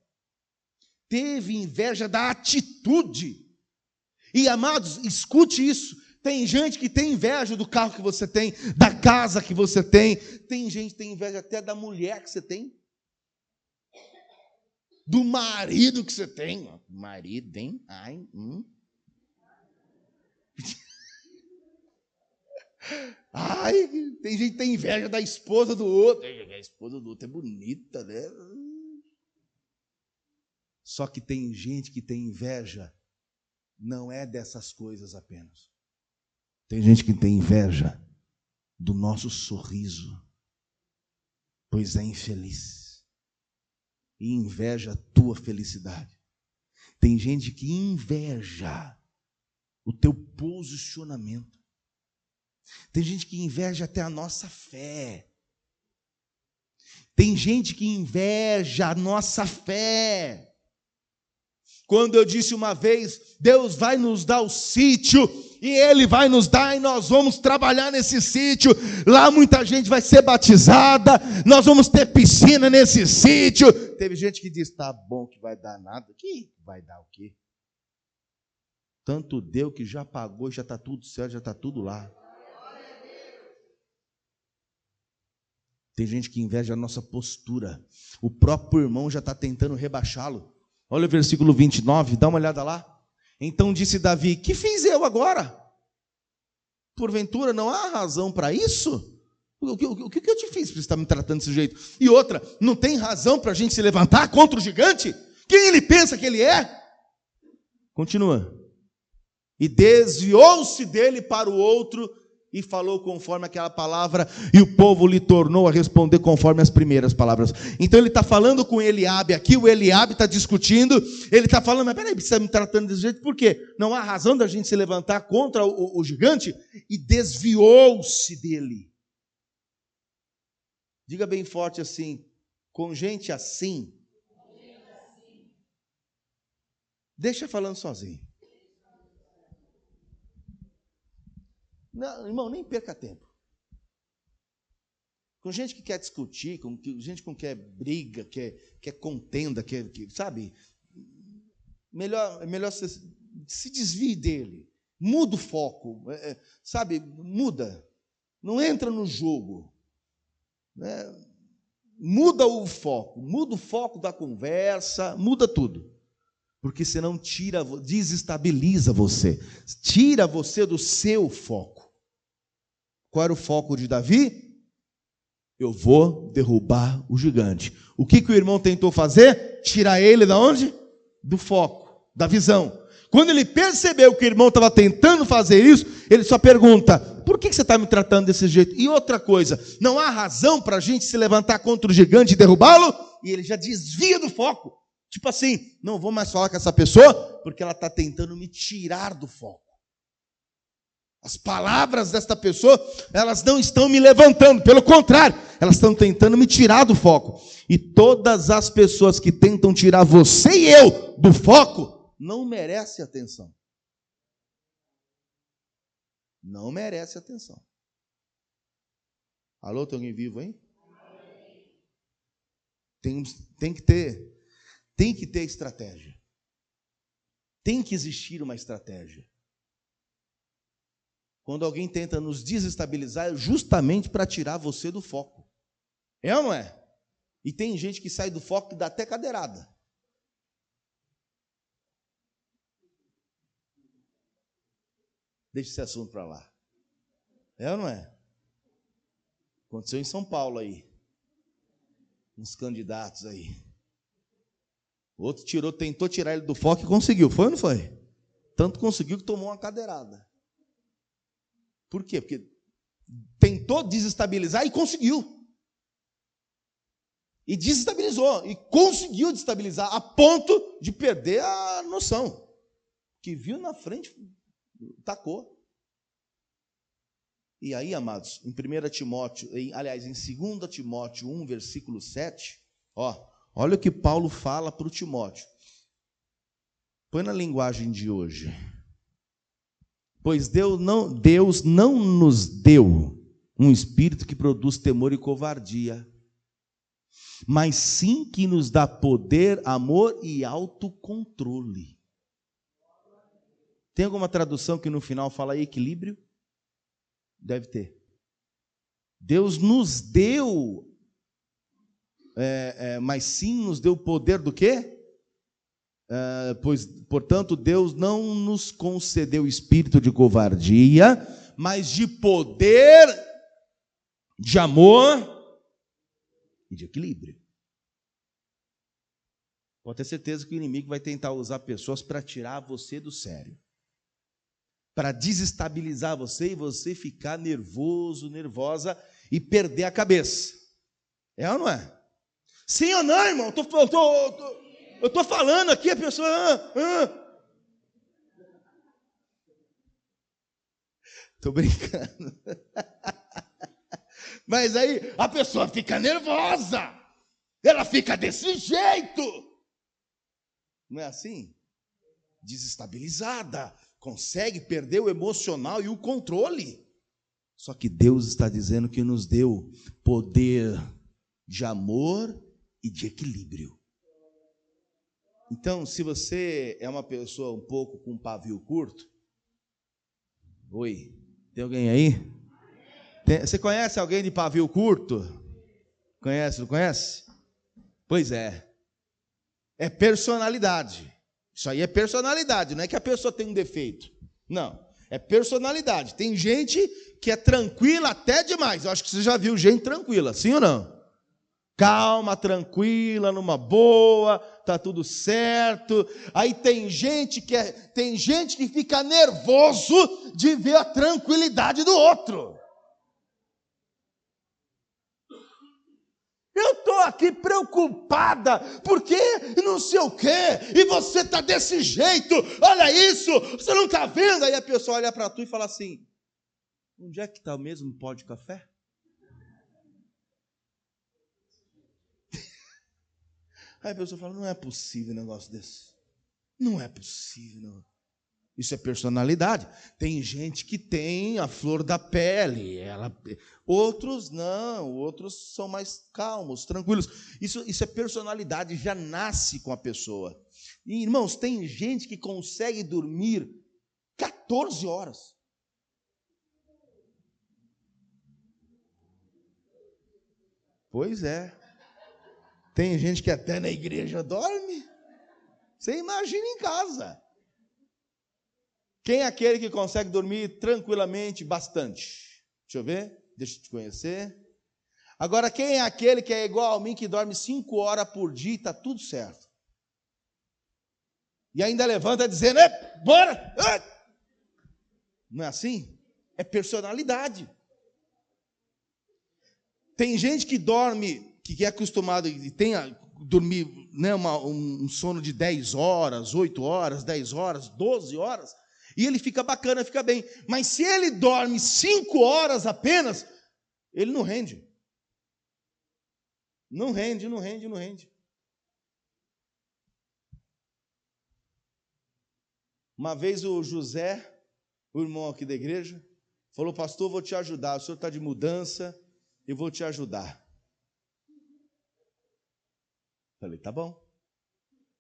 teve inveja da atitude. E amados, escute isso: tem gente que tem inveja do carro que você tem, da casa que você tem gente que tem inveja até da mulher que você tem, do marido que você tem. Marido, hein? Ai, Ai, tem gente que tem inveja da esposa do outro. A esposa do outro é bonita, né? Só que tem gente que tem inveja, não é dessas coisas apenas. Tem gente que tem inveja do nosso sorriso, pois é infeliz. E inveja a tua felicidade. Tem gente que inveja o teu posicionamento. Tem gente que inveja até a nossa fé. Tem gente que inveja a nossa fé. Quando eu disse uma vez, Deus vai nos dar o sítio, e Ele vai nos dar, e nós vamos trabalhar nesse sítio, lá muita gente vai ser batizada, nós vamos ter piscina nesse sítio. Teve gente que disse: tá bom, que vai dar nada. Que vai dar o quê? Tanto deu que já pagou, já está tudo certo, já está tudo lá. Tem gente que inveja a nossa postura. O próprio irmão já está tentando rebaixá-lo. Olha o versículo 29, dá uma olhada lá. Então disse Davi: que fiz eu agora? Porventura não há razão para isso? O que eu te fiz para você estar me tratando desse jeito? E outra, não tem razão para a gente se levantar contra o gigante? Quem ele pensa que ele é? Continua. E desviou-se dele para o outro, e falou conforme aquela palavra, e o povo lhe tornou a responder conforme as primeiras palavras. Então ele está falando com Eliabe aqui, o Eliabe está discutindo, ele está falando: mas peraí, você está me tratando desse jeito, por quê? Não há razão da gente se levantar contra o gigante? E desviou-se dele. Diga bem forte assim: com gente assim, deixa falando sozinho. Não, irmão, nem perca tempo. com gente que quer discutir, com gente com que quer briga, quer contenda, sabe? Melhor se desvie dele. Muda o foco, sabe? Muda. Não entra no jogo. Né? Muda o foco da conversa, muda tudo. Porque senão desestabiliza você. Tira você do seu foco. Qual era o foco de Davi? Eu vou derrubar o gigante. O que o irmão tentou fazer? Tirar ele da onde? Do foco, da visão. Quando ele percebeu que o irmão estava tentando fazer isso, ele só pergunta, por que você está me tratando desse jeito? E outra coisa, não há razão para a gente se levantar contra o gigante e derrubá-lo? E ele já desvia do foco. Tipo assim, não vou mais falar com essa pessoa, porque ela está tentando me tirar do foco. As palavras desta pessoa, elas não estão me levantando, pelo contrário, elas estão tentando me tirar do foco. E todas as pessoas que tentam tirar você e eu do foco, não merecem atenção. Não merece atenção. Alô, tem alguém vivo aí? Tem que ter estratégia. Tem que existir uma estratégia. Quando alguém tenta nos desestabilizar, é justamente para tirar você do foco. É ou não é? E tem gente que sai do foco e dá até cadeirada. Deixa esse assunto para lá. É ou não é? Aconteceu em São Paulo aí. Uns candidatos aí. O outro tentou tirar ele do foco e conseguiu. Foi ou não foi? Tanto conseguiu que tomou uma cadeirada. Por quê? Porque tentou desestabilizar e conseguiu. E desestabilizou. E conseguiu desestabilizar a ponto de perder a noção. Que viu na frente, tacou. E aí, amados, em 1 Timóteo, em 2 Timóteo 1, versículo 7, olha o que Paulo fala para o Timóteo. Põe na linguagem de hoje. Pois Deus não nos deu um espírito que produz temor e covardia, mas sim que nos dá poder, amor e autocontrole. Tem alguma tradução que no final fala equilíbrio? Deve ter. Deus nos deu, mas sim nos deu poder do quê? Portanto, Deus não nos concedeu espírito de covardia, mas de poder, de amor e de equilíbrio. Pode ter certeza que o inimigo vai tentar usar pessoas para tirar você do sério, para desestabilizar você e você ficar nervoso, nervosa e perder a cabeça. É ou não é? Sim ou não, irmão? Eu estou falando aqui, a pessoa... Estou brincando. Mas aí a pessoa fica nervosa. Ela fica desse jeito. Não é assim? Desestabilizada. Consegue perder o emocional e o controle. Só que Deus está dizendo que nos deu poder de amor e de equilíbrio. Então, se você é uma pessoa um pouco com pavio curto, oi, tem alguém aí? Você conhece alguém de pavio curto? Conhece, não conhece? Pois é. É personalidade. Isso aí é personalidade, não é que a pessoa tem um defeito. Não, é personalidade. Tem gente que é tranquila até demais. Eu acho que você já viu gente tranquila, sim ou não? Calma, tranquila, numa boa, tá tudo certo. Aí tem gente que fica nervoso de ver a tranquilidade do outro. Eu estou aqui preocupada, porque não sei o quê, e você está desse jeito, olha isso, você não está vendo? Aí a pessoa olha para tu e fala assim, onde é que está o mesmo pó de café? Aí a pessoa fala, não é possível um negócio desse. Não é possível. Não. Isso é personalidade. Tem gente que tem a flor da pele, outros não, outros são mais calmos, tranquilos. Isso é personalidade, já nasce com a pessoa. E, irmãos, tem gente que consegue dormir 14 horas. Pois é. Tem gente que até na igreja dorme. Você imagina em casa. Quem é aquele que consegue dormir tranquilamente bastante? Deixa eu ver, deixa eu te conhecer. Agora, quem é aquele que é igual a mim, que dorme 5 horas por dia e está tudo certo? E ainda levanta dizendo, bora! Não é assim? É personalidade. Tem gente que dorme, que é acostumado e tem a dormir, né, um sono de 10 horas, 8 horas, 10 horas, 12 horas, e ele fica bacana, fica bem. Mas se ele dorme 5 horas apenas, ele não rende. Não rende, não rende, não rende. Uma vez o José, o irmão aqui da igreja, falou, pastor, vou te ajudar, o senhor está de mudança, eu vou te ajudar. Falei, tá bom.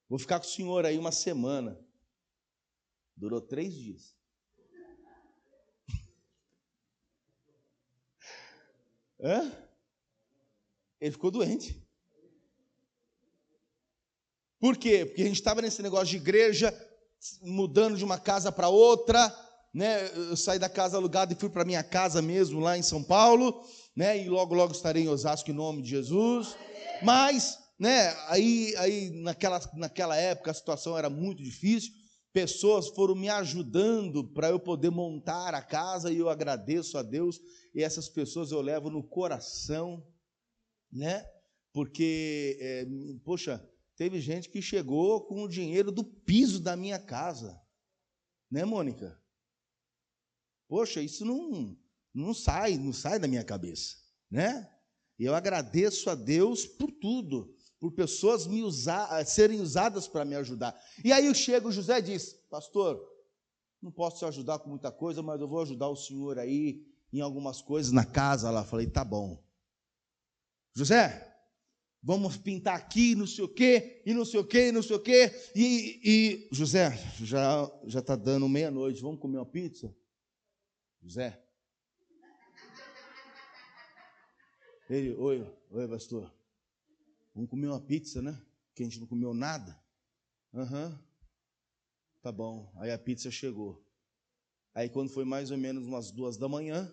Vou ficar com o senhor aí uma semana. Durou 3 dias. Ele ficou doente. Por quê? Porque a gente estava nesse negócio de igreja, mudando de uma casa para outra, né? Eu saí da casa alugada e fui para minha casa mesmo, lá em São Paulo, né? E logo, logo estarei em Osasco, em nome de Jesus. Mas, né? Aí naquela época a situação era muito difícil. Pessoas foram me ajudando para eu poder montar a casa, e eu agradeço a Deus, e essas pessoas eu levo no coração, né? Porque, poxa, teve gente que chegou com o dinheiro do piso da minha casa, né, Mônica? Poxa, isso não sai da minha cabeça, né? E eu agradeço a Deus por tudo, por pessoas serem usadas para me ajudar. E aí chega o José e diz, pastor, não posso te ajudar com muita coisa, mas eu vou ajudar o senhor aí em algumas coisas na casa lá. Falei, tá bom. José, vamos pintar aqui, não sei o quê, e não sei o quê, e não sei o quê. E José, já está dando meia-noite, vamos comer uma pizza? José. Ele, oi, pastor. Vamos comer uma pizza, né? Que a gente não comeu nada. Tá bom. Aí a pizza chegou. Aí quando foi mais ou menos umas 2 da manhã,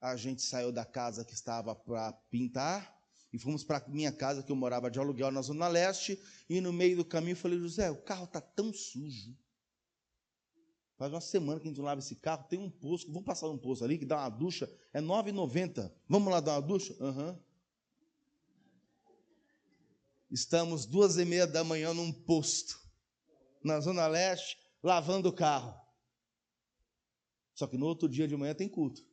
a gente saiu da casa que estava para pintar e fomos para minha casa, que eu morava de aluguel na Zona Leste, e no meio do caminho eu falei, José, o carro está tão sujo. Faz uma semana que a gente não lava esse carro, tem um poço, vamos passar um poço ali, que dá uma ducha, é R$ 9,90. Vamos lá dar uma ducha? Estamos 2h30 da manhã num posto, na Zona Leste, lavando o carro. Só que no outro dia de manhã tem culto.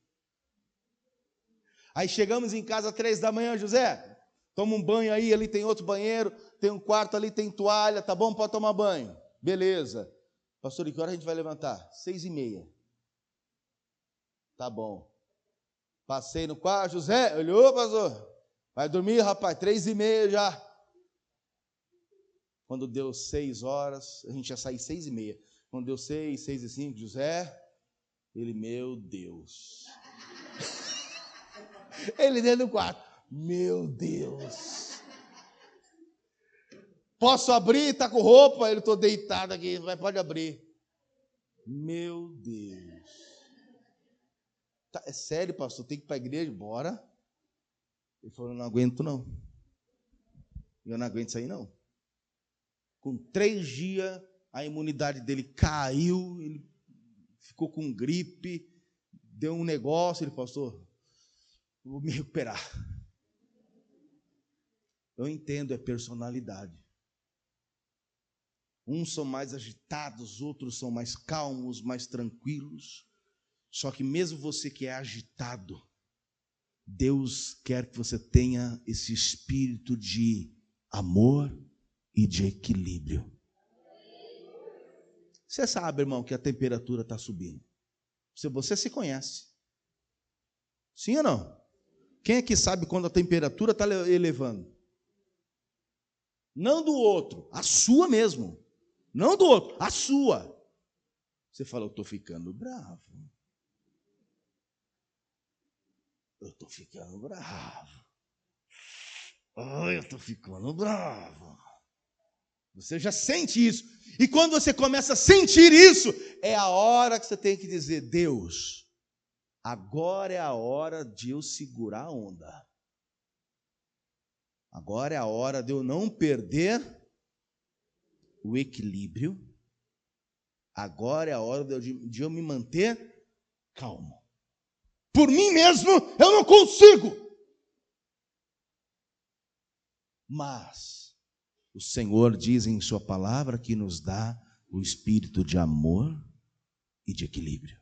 Aí chegamos em casa 3 da manhã, José, toma um banho aí, ali tem outro banheiro, tem um quarto ali, tem toalha, tá bom? Pode tomar banho. Beleza. Pastor, e que hora a gente vai levantar? 6h30. Tá bom. Passei no quarto, José, olhou, pastor, vai dormir, rapaz, 3h30 já. Quando deu 6 horas, a gente ia sair 6h30. Quando deu 6, 6h05, José, ele, meu Deus. Ele dentro do quarto, meu Deus. Posso abrir? Está com roupa? Ele, estou deitado aqui, mas pode abrir. Meu Deus. Tá, é sério, pastor, tem que ir para a igreja? Bora. Ele falou, não aguento não. Eu não aguento isso aí não. Com 3 dias, a imunidade dele caiu, ele ficou com gripe, deu um negócio, ele, pastor, vou me recuperar. Eu entendo, é personalidade. Uns são mais agitados, outros são mais calmos, mais tranquilos. Só que mesmo você que é agitado, Deus quer que você tenha esse espírito de amor e de equilíbrio. Você sabe, irmão, que a temperatura está subindo. Você se conhece. Sim ou não? Quem é que sabe quando a temperatura está elevando? Não do outro, a sua mesmo. Não do outro, a sua. Você fala, eu estou ficando bravo. Eu estou ficando bravo. Ai, eu estou ficando bravo. Você já sente isso. E quando você começa a sentir isso, é a hora que você tem que dizer, Deus, agora é a hora de eu segurar a onda. Agora é a hora de eu não perder o equilíbrio. Agora é a hora de eu me manter calmo. Por mim mesmo, eu não consigo. Mas o Senhor diz em sua palavra que nos dá o espírito de amor e de equilíbrio.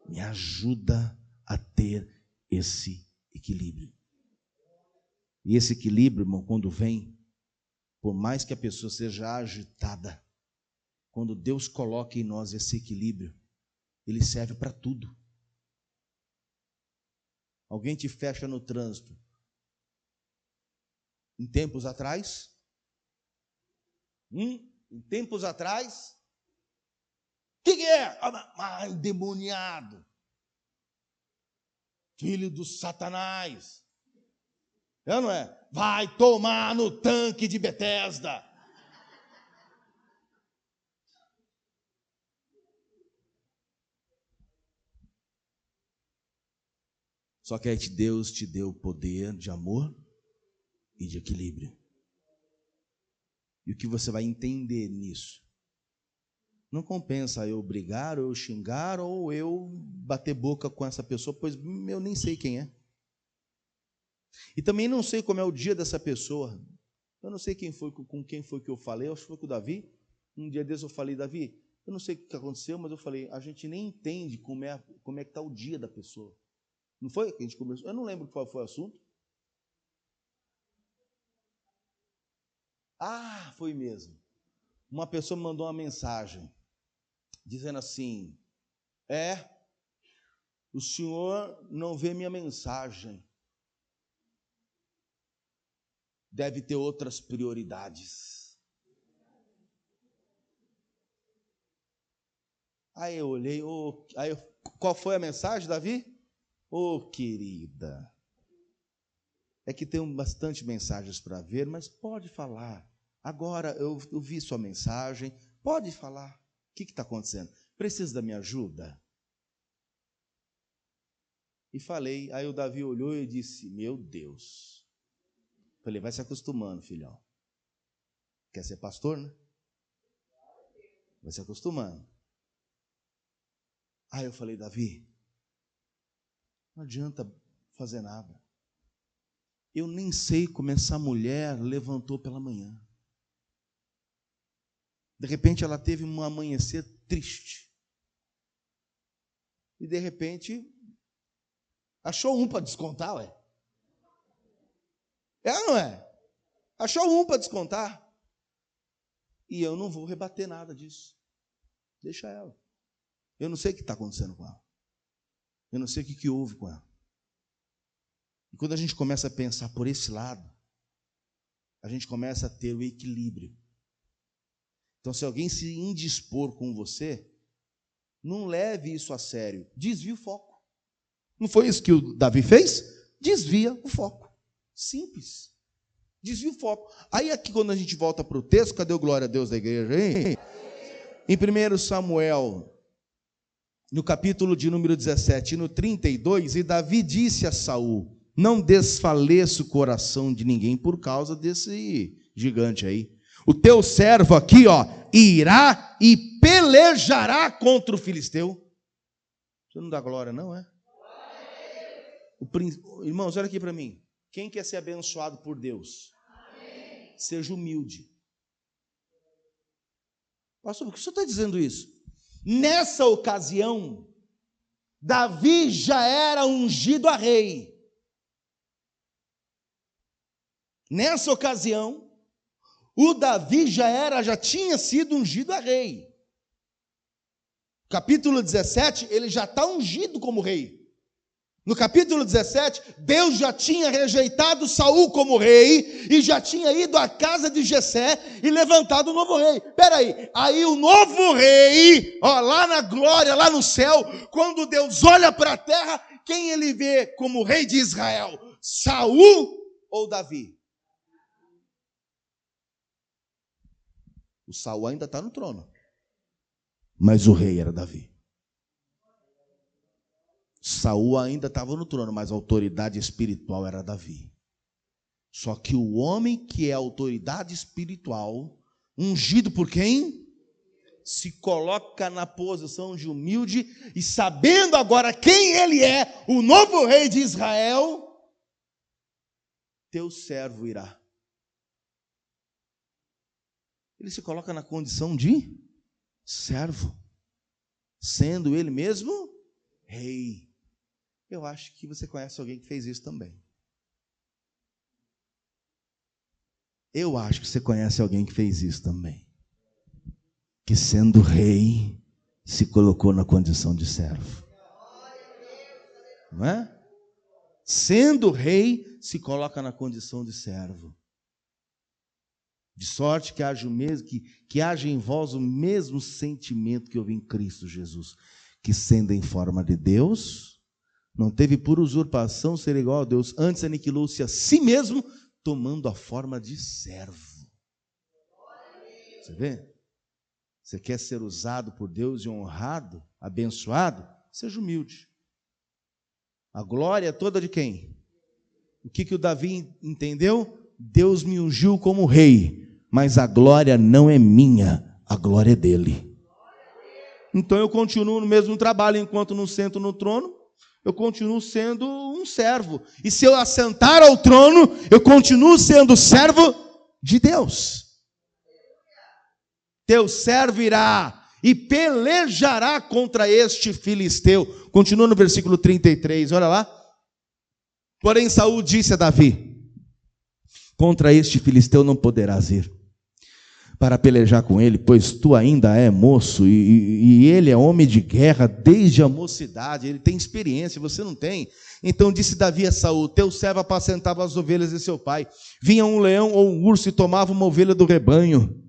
Me ajuda a ter esse equilíbrio. E esse equilíbrio, irmão, quando vem, por mais que a pessoa seja agitada, quando Deus coloca em nós esse equilíbrio, ele serve para tudo. Alguém te fecha no trânsito. Em tempos atrás, o que é? Endemoniado. Filho do Satanás. É ou não é? Vai tomar no tanque de Betesda. Só que aí Deus te deu o poder de amor e de equilíbrio. E o que você vai entender nisso? Não compensa eu brigar, ou eu xingar, ou eu bater boca com essa pessoa, pois eu nem sei quem é. E também não sei como é o dia dessa pessoa. Eu não sei com quem foi que eu falei, eu acho que foi com o Davi. Um dia desses eu falei, Davi, eu não sei o que aconteceu, mas eu falei, a gente nem entende como é que está o dia da pessoa. Não foi que a gente conversou? Eu não lembro qual foi o assunto. Ah, foi mesmo. Uma pessoa me mandou uma mensagem, dizendo assim, o senhor não vê minha mensagem. Deve ter outras prioridades. Aí eu olhei, qual foi a mensagem, Davi? Querida, é que tem bastante mensagens para ver, mas pode falar. Agora eu vi sua mensagem, pode falar. O que está acontecendo? Precisa da minha ajuda? E falei, aí o Davi olhou e disse, meu Deus. Falei, vai se acostumando, filhão. Quer ser pastor, né? Vai se acostumando. Aí eu falei, Davi, não adianta fazer nada. Eu nem sei como essa mulher levantou pela manhã. De repente ela teve um amanhecer triste. E de repente achou um para descontar, ué. É ou não é? Achou um para descontar. E eu não vou rebater nada disso. Deixa ela. Eu não sei o que está acontecendo com ela. Eu não sei o que houve com ela. E quando a gente começa a pensar por esse lado, a gente começa a ter o equilíbrio. Então, se alguém se indispor com você, não leve isso a sério. Desvie o foco. Não foi isso que o Davi fez? Desvia o foco. Simples. Desvia o foco. Aí aqui quando a gente volta para o texto, cadê o glória a Deus da igreja aí? Em 1 Samuel, no capítulo de número 17, no 32, e Davi disse a Saul, não desfaleça o coração de ninguém por causa desse gigante aí. O teu servo aqui, irá e pelejará contra o filisteu. Você não dá glória não, é? Irmãos, olha aqui para mim. Quem quer ser abençoado por Deus? Amém. Seja humilde. Pastor, por que o senhor está dizendo isso? Nessa ocasião, Davi já era ungido a rei. Nessa ocasião, o Davi já tinha sido ungido a rei. Capítulo 17, ele já está ungido como rei. No capítulo 17, Deus já tinha rejeitado Saul como rei e já tinha ido à casa de Jessé e levantado um novo rei. Peraí, aí o novo rei, ó, lá na glória, lá no céu, quando Deus olha para a terra, quem ele vê como rei de Israel? Saul ou Davi? O Saul ainda está no trono, mas o rei era Davi. Saul ainda estava no trono, mas a autoridade espiritual era Davi. Só que o homem que é autoridade espiritual, ungido por quem? Se coloca na posição de humilde e sabendo agora quem ele é, o novo rei de Israel, teu servo irá. Ele se coloca na condição de servo, sendo ele mesmo rei. Eu acho que você conhece alguém que fez isso também. Eu acho que você conhece alguém que fez isso também. Que sendo rei, se colocou na condição de servo. Não é? Sendo rei, se coloca na condição de servo. De sorte que haja que haja em vós o mesmo sentimento que houve em Cristo Jesus, que sendo em forma de Deus, não teve por usurpação ser igual a Deus, antes aniquilou-se a si mesmo, tomando a forma de servo. Você vê? Você quer ser usado por Deus e honrado, abençoado? Seja humilde. A glória é toda de quem? O que o Davi entendeu? Deus me ungiu como rei, mas a glória não é minha, a glória é dele. Então eu continuo no mesmo trabalho, enquanto não sento no trono, eu continuo sendo um servo. E se eu assentar ao trono, eu continuo sendo servo de Deus. Teu servo irá e pelejará contra este filisteu. Continua no versículo 33, olha lá. Porém Saul disse a Davi: contra este filisteu não poderás ir para pelejar com ele, pois tu ainda é moço, e ele é homem de guerra desde a mocidade, ele tem experiência, você não tem. Então disse Davi a Saul: teu servo apacentava as ovelhas de seu pai, vinha um leão ou um urso e tomava uma ovelha do rebanho,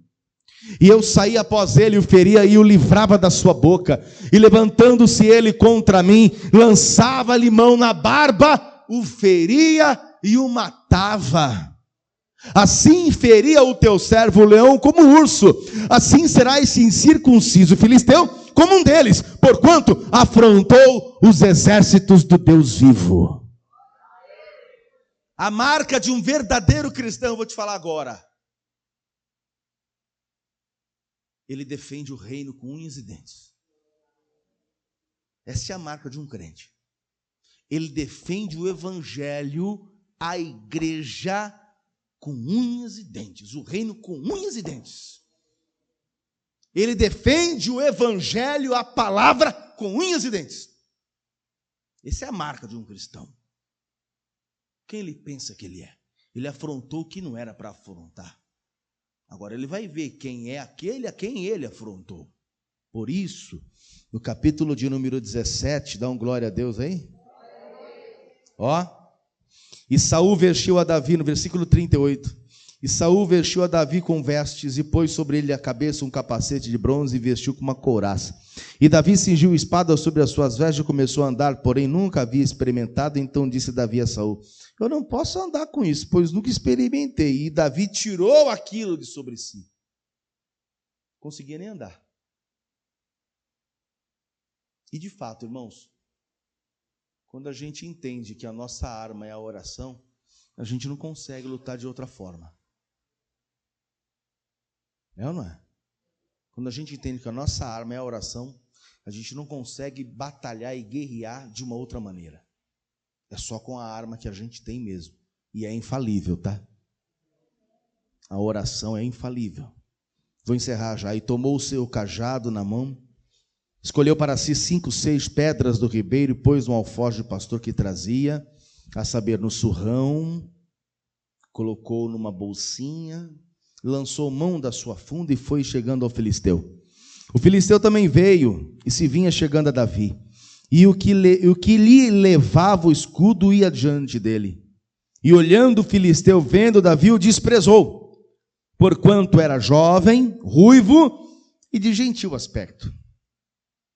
e eu saía após ele, o feria e o livrava da sua boca, e levantando-se ele contra mim, lançava-lhe mão na barba, o feria e o matava. Assim feria o teu servo o leão como o urso, assim será esse incircunciso filisteu como um deles, porquanto afrontou os exércitos do Deus vivo. A marca de um verdadeiro cristão, eu vou te falar agora. Ele defende o reino com unhas e dentes. Essa é a marca de um crente. Ele defende o evangelho, a igreja, com unhas e dentes, o reino com unhas e dentes. Ele defende o evangelho, a palavra, com unhas e dentes. Essa é a marca de um cristão. Quem ele pensa que ele é? Ele afrontou o que não era para afrontar. Agora ele vai ver quem é aquele a quem ele afrontou. Por isso, no capítulo de número 17, dá um glória a Deus aí. Ó. E Saul vestiu a Davi, no versículo 38, e Saul vestiu a Davi com vestes, e pôs sobre ele a cabeça um capacete de bronze, e vestiu com uma couraça. E Davi cingiu espada sobre as suas vestes, e começou a andar, porém nunca havia experimentado. Então disse Davi a Saul: eu não posso andar com isso, pois nunca experimentei. E Davi tirou aquilo de sobre si. Não conseguia nem andar. E de fato, irmãos, quando a gente entende que a nossa arma é a oração, a gente não consegue lutar de outra forma. É ou não é? Quando a gente entende que a nossa arma é a oração, a gente não consegue batalhar e guerrear de uma outra maneira. É só com a arma que a gente tem mesmo. E é infalível, tá? A oração é infalível. Vou encerrar já. E tomou o seu cajado na mão, escolheu para si 5, 6 pedras do ribeiro, e pôs no alforje do pastor que trazia, a saber, no surrão, colocou numa bolsinha, lançou mão da sua funda e foi chegando ao filisteu. O filisteu também veio e se vinha chegando a Davi. E o que lhe levava o escudo ia diante dele. E olhando o filisteu, vendo Davi, o desprezou, porquanto era jovem, ruivo e de gentil aspecto.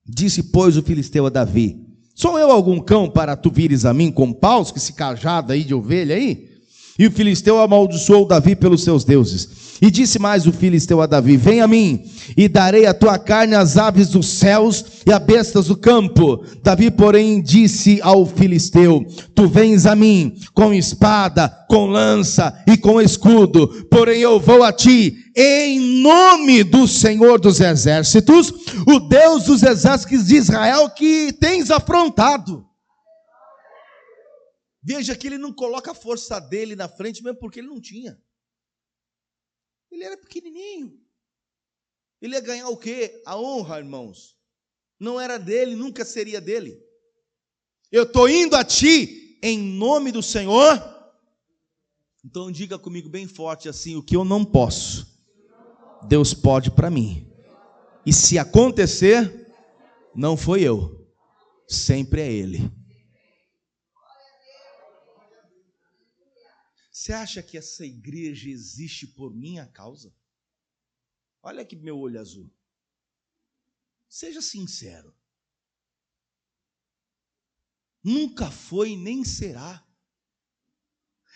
Disse, pois, o filisteu a Davi: sou eu algum cão para tu vires a mim com paus, que se cajado aí de ovelha aí? E o filisteu amaldiçoou Davi pelos seus deuses. E disse mais o filisteu a Davi: vem a mim, e darei a tua carne às aves dos céus e a bestas do campo. Davi, porém, disse ao filisteu: tu vens a mim com espada, com lança e com escudo, porém eu vou a ti em nome do Senhor dos exércitos, o Deus dos exércitos de Israel, que tens afrontado. Veja que ele não coloca a força dele na frente, mesmo porque ele não tinha. Ele era pequenininho. Ele ia ganhar o quê? A honra, irmãos. Não era dele, nunca seria dele. Eu estou indo a ti em nome do Senhor. Então diga comigo bem forte assim: o que eu não posso, Deus pode para mim. E se acontecer, não foi eu, sempre é Ele. Você acha que essa igreja existe por minha causa? Olha aqui meu olho azul. Seja sincero. Nunca foi nem será.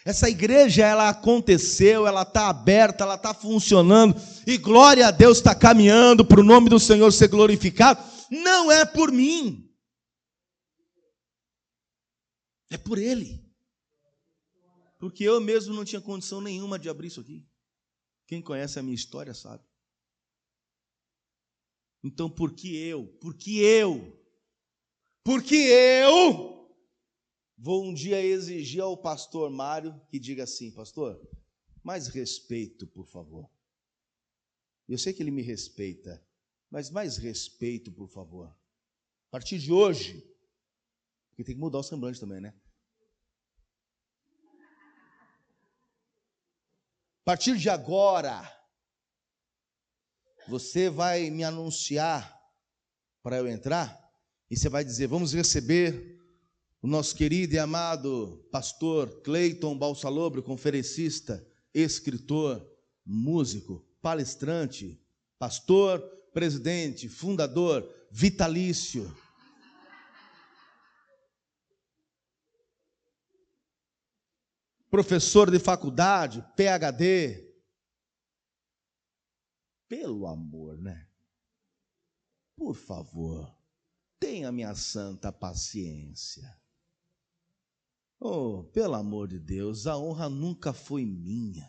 Essa igreja, ela aconteceu, ela está aberta, ela está funcionando, e glória a Deus, está caminhando para o nome do Senhor ser glorificado. Não é por mim, é por Ele. Porque eu mesmo não tinha condição nenhuma de abrir isso aqui. Quem conhece a minha história sabe. Então, por que eu vou um dia exigir ao pastor Mário que diga assim: pastor, mais respeito, por favor. Eu sei que ele me respeita, mas mais respeito, por favor. A partir de hoje, porque tem que mudar o semblante também, né? A partir de agora, você vai me anunciar para eu entrar, e você vai dizer: vamos receber o nosso querido e amado pastor Cleiton Balsalobre, conferencista, escritor, músico, palestrante, pastor, presidente, fundador, vitalício. Professor de faculdade, PhD. Pelo amor, né? Por favor, tenha minha santa paciência. Oh, pelo amor de Deus, a honra nunca foi minha.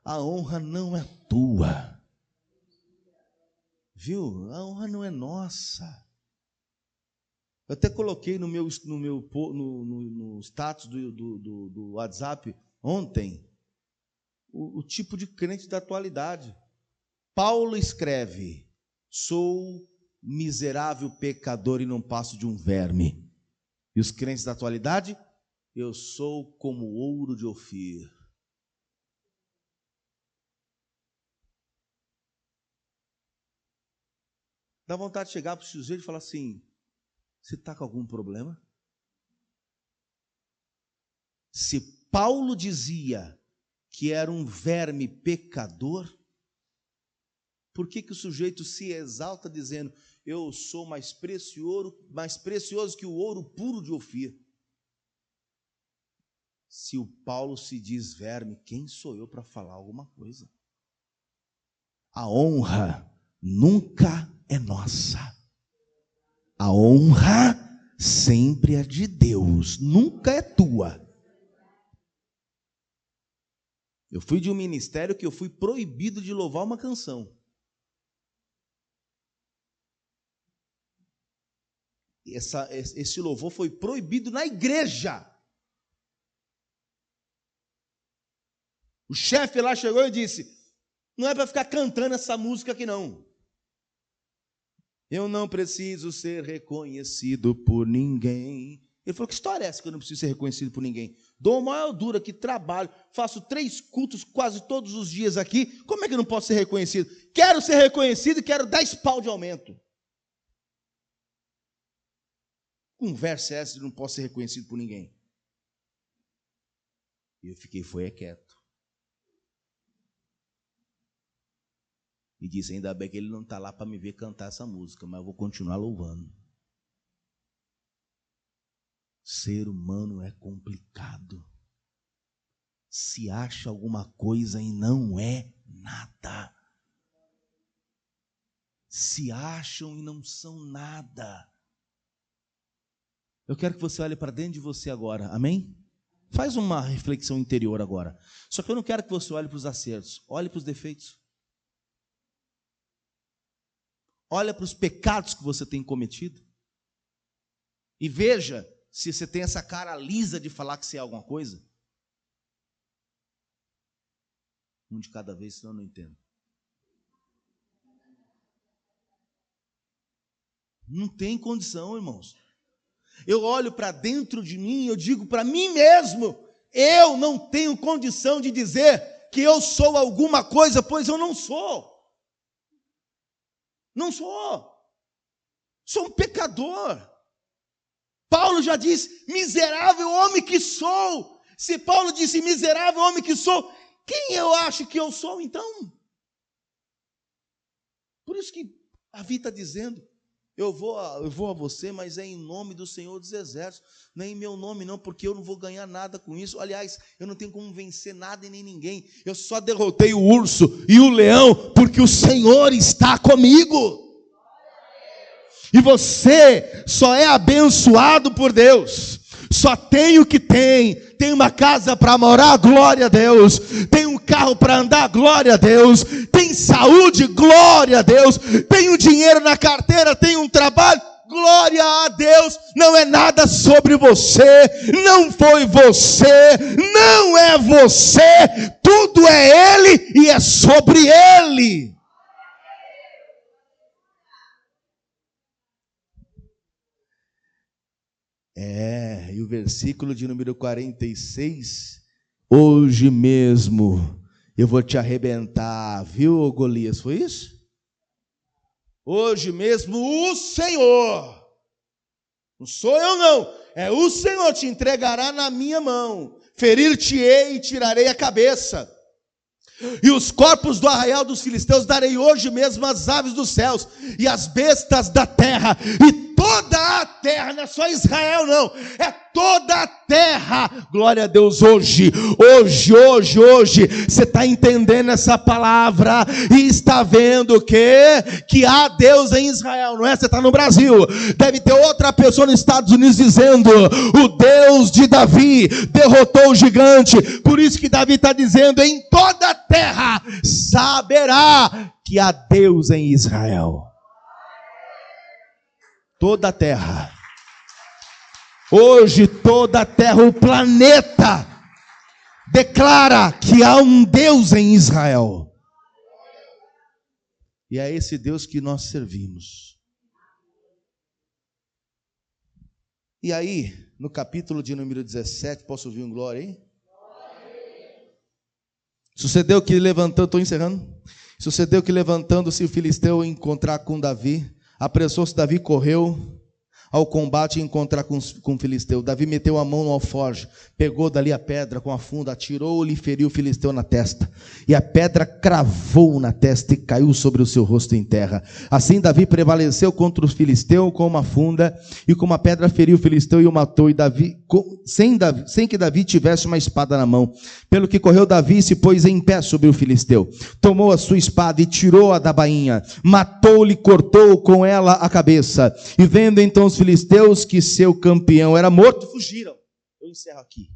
A honra não é tua. Viu? A honra não é nossa. Eu até coloquei no status do WhatsApp ontem o tipo de crente da atualidade. Paulo escreve: sou miserável pecador e não passo de um verme. E os crentes da atualidade: eu sou como ouro de Ofir. Dá vontade de chegar para o sujeito e falar assim: você está com algum problema? Se Paulo dizia que era um verme pecador, por que o sujeito se exalta dizendo: eu sou mais precioso que o ouro puro de Ofir? Se o Paulo se diz verme, quem sou eu para falar alguma coisa? A honra nunca é nossa. A honra sempre é de Deus, nunca é tua. Eu fui de um ministério que eu fui proibido de louvar uma canção. Esse louvor foi proibido na igreja. O chefe lá chegou e disse: não é para ficar cantando essa música aqui não. Eu não preciso ser reconhecido por ninguém. Ele falou, que história é essa que eu não preciso ser reconhecido por ninguém? Dou uma maior dura que trabalho, faço 3 cultos quase todos os dias aqui, como é que eu não posso ser reconhecido? Quero ser reconhecido e quero 10 pau de aumento. Conversa essa de não posso ser reconhecido por ninguém. E eu fiquei, quieto. E disse, ainda bem que ele não está lá para me ver cantar essa música, mas eu vou continuar louvando. Ser humano é complicado. Se acha alguma coisa e não é nada. Se acham e não são nada. Eu quero que você olhe para dentro de você agora, amém? Faz uma reflexão interior agora. Só que eu não quero que você olhe para os acertos, olhe para os defeitos. Olha para os pecados que você tem cometido. E veja se você tem essa cara lisa de falar que você é alguma coisa. Um de cada vez, senão eu não entendo. Não tem condição, irmãos. Eu olho para dentro de mim e eu digo para mim mesmo, eu não tenho condição de dizer que eu sou alguma coisa, pois eu não sou. Não sou. Sou um pecador. Paulo já disse, miserável homem que sou. Se Paulo disse, miserável homem que sou, quem eu acho que eu sou, então? Por isso que a vida está dizendo, eu vou a você, mas é em nome do Senhor dos Exércitos, não é em meu nome não, porque eu não vou ganhar nada com isso. Aliás, eu não tenho como vencer nada e nem ninguém. Eu só derrotei o urso e o leão, porque o Senhor está comigo. E você só é abençoado por Deus. Só tem o que tem. Tem uma casa para morar, glória a Deus. Tem um carro para andar, glória a Deus. Tem saúde, glória a Deus. Tem um dinheiro na carteira, tem um trabalho, glória a Deus. Não é nada sobre você. Não foi você. Não é você. Tudo é Ele e é sobre Ele. E o versículo de número 46, hoje mesmo eu vou te arrebentar, viu, Golias? Foi isso? Hoje mesmo o Senhor, não sou eu não, é o Senhor, te entregará na minha mão, ferir-te-ei e tirarei a cabeça. E os corpos do arraial dos filisteus darei hoje mesmo às aves dos céus e às bestas da terra, e toda a terra, não é só Israel não, é toda a terra, glória a Deus, hoje, você está entendendo essa palavra, e está vendo que há Deus em Israel, não é? Você está no Brasil, deve ter outra pessoa nos Estados Unidos dizendo, o Deus de Davi derrotou o gigante, por isso que Davi está dizendo, em toda a terra, saberá que há Deus em Israel. Toda a terra. Hoje toda a terra, o planeta, declara que há um Deus em Israel. E é esse Deus que nós servimos. E aí, no capítulo de número 17, posso ouvir um glória aí? Sucedeu que levantando, estou encerrando. Sucedeu que levantando-se o filisteu encontrar com Davi, apressou-se Davi, correu ao combate e encontrar com o filisteu. Davi meteu a mão no alforje, pegou dali a pedra com a funda, atirou-lhe e feriu o filisteu na testa. E a pedra cravou na testa e caiu sobre o seu rosto em terra. Assim Davi prevaleceu contra o filisteu com uma funda, e com uma pedra feriu o filisteu e o matou. E Davi, sem que Davi tivesse uma espada na mão. Pelo que correu Davi e se pôs em pé sobre o filisteu. Tomou a sua espada e tirou-a da bainha. Matou-lhe, cortou com ela a cabeça. E vendo então os filisteus que seu campeão era morto, fugiram. Eu encerro aqui.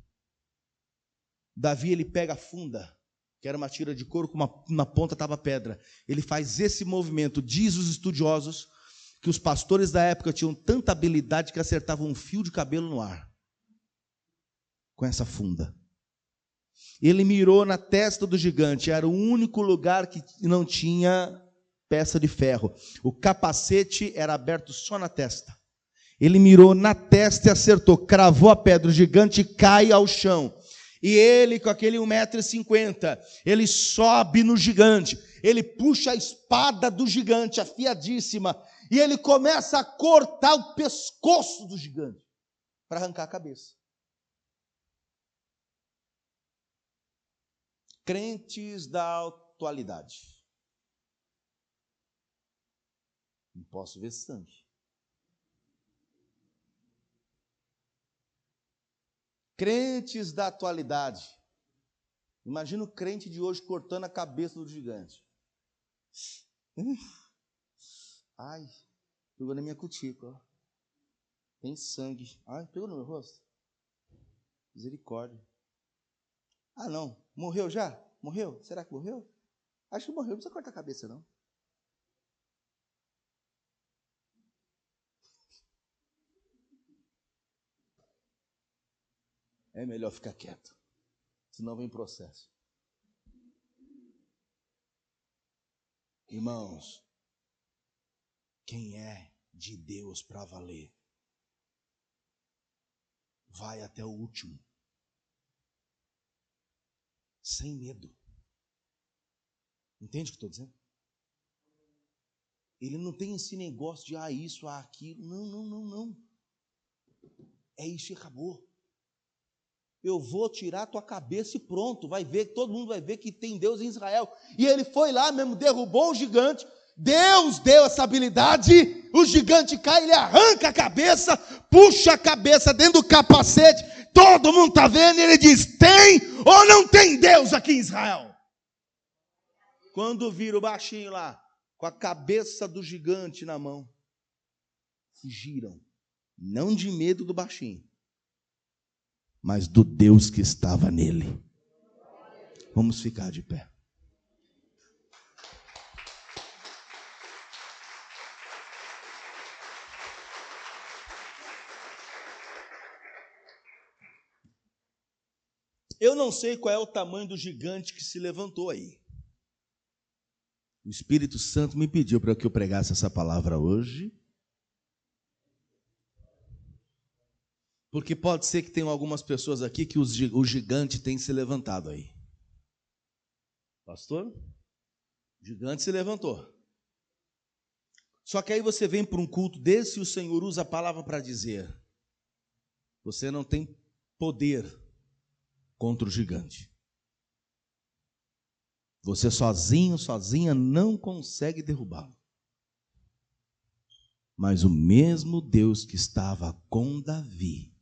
Davi, ele pega a funda, que era uma tira de couro, com uma ponta estava pedra. Ele faz esse movimento. Diz os estudiosos que os pastores da época tinham tanta habilidade que acertavam um fio de cabelo no ar com essa funda. Ele mirou na testa do gigante. Era o único lugar que não tinha peça de ferro. O capacete era aberto só na testa. Ele mirou na testa e acertou, cravou a pedra, o gigante cai ao chão. E ele, com aquele 1,50 m, ele sobe no gigante, ele puxa a espada do gigante, afiadíssima, e ele começa a cortar o pescoço do gigante, para arrancar a cabeça. Crentes da atualidade. Não posso ver sangue. Crentes da atualidade. Imagina o crente de hoje cortando a cabeça do gigante. Ai, pegou na minha cutícula. Tem sangue. Ai, pegou no meu rosto. Misericórdia. Ah, não. Morreu já? Morreu? Será que morreu? Acho que morreu. Não precisa cortar a cabeça, não. É melhor ficar quieto. Senão vem processo. Irmãos, quem é de Deus para valer, vai até o último. Sem medo. Entende o que eu estou dizendo? Ele não tem esse negócio de isso, aquilo. Não. É isso e acabou. Eu vou tirar a tua cabeça e pronto. Vai ver, todo mundo vai ver que tem Deus em Israel. E ele foi lá mesmo, derrubou o gigante. Deus deu essa habilidade. O gigante cai, ele arranca a cabeça, puxa a cabeça dentro do capacete. Todo mundo está vendo e ele diz: tem ou não tem Deus aqui em Israel? Quando vira o baixinho lá, com a cabeça do gigante na mão, fugiram. Não de medo do baixinho, mas do Deus que estava nele. Vamos ficar de pé. Eu não sei qual é o tamanho do gigante que se levantou aí. O Espírito Santo me pediu para que eu pregasse essa palavra hoje. Porque pode ser que tenham algumas pessoas aqui que o gigante tem se levantado aí. Pastor, o gigante se levantou. Só que aí você vem para um culto desse e o Senhor usa a palavra para dizer: você não tem poder contra o gigante. Você sozinha não consegue derrubá-lo. Mas o mesmo Deus que estava com Davi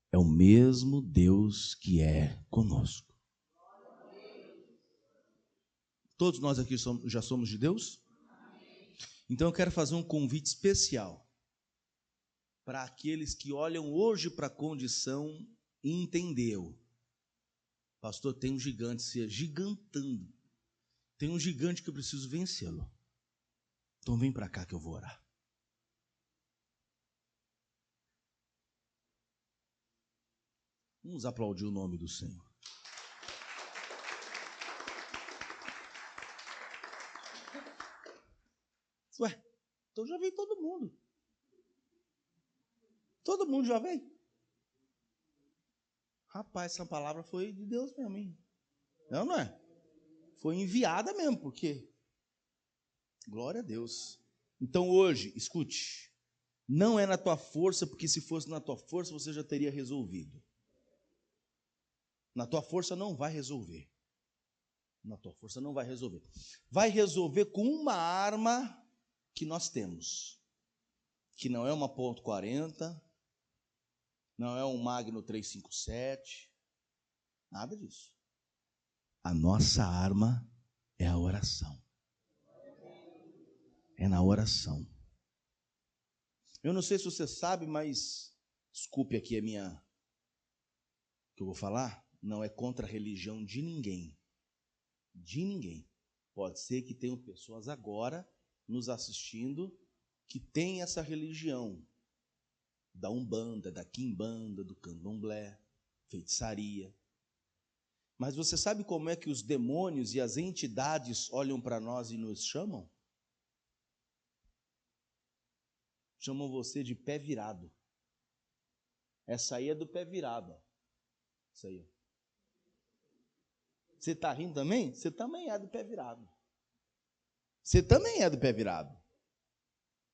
é o mesmo Deus que é conosco. Todos nós aqui já somos de Deus? Então eu quero fazer um convite especial para aqueles que olham hoje para a condição e entenderam: pastor, tem um gigante se agigantando. Tem um gigante que eu preciso vencê-lo. Então vem para cá que eu vou orar. Vamos aplaudir o nome do Senhor. Ué, então já veio todo mundo. Todo mundo já veio? Rapaz, essa palavra foi de Deus mesmo, hein? Não é? Foi enviada mesmo, porque glória a Deus. Então hoje, escute, não é na tua força, porque se fosse na tua força você já teria resolvido. Na tua força não vai resolver. Na tua força não vai resolver. Vai resolver com uma arma que nós temos, que não é uma .40, não é um Magno 357, nada disso. A nossa arma é a oração. É na oração. Eu não sei se você sabe, mas desculpe aqui que eu vou falar, não é contra a religião de ninguém. De ninguém. Pode ser que tenham pessoas agora nos assistindo que têm essa religião da Umbanda, da Quimbanda, do Candomblé, feitiçaria. Mas você sabe como é que os demônios e as entidades olham para nós e nos chamam? chamam você de pé virado. Essa aí é do pé virado. Ó. Isso aí. Você está rindo também? Você também é do pé virado. Você também é do pé virado.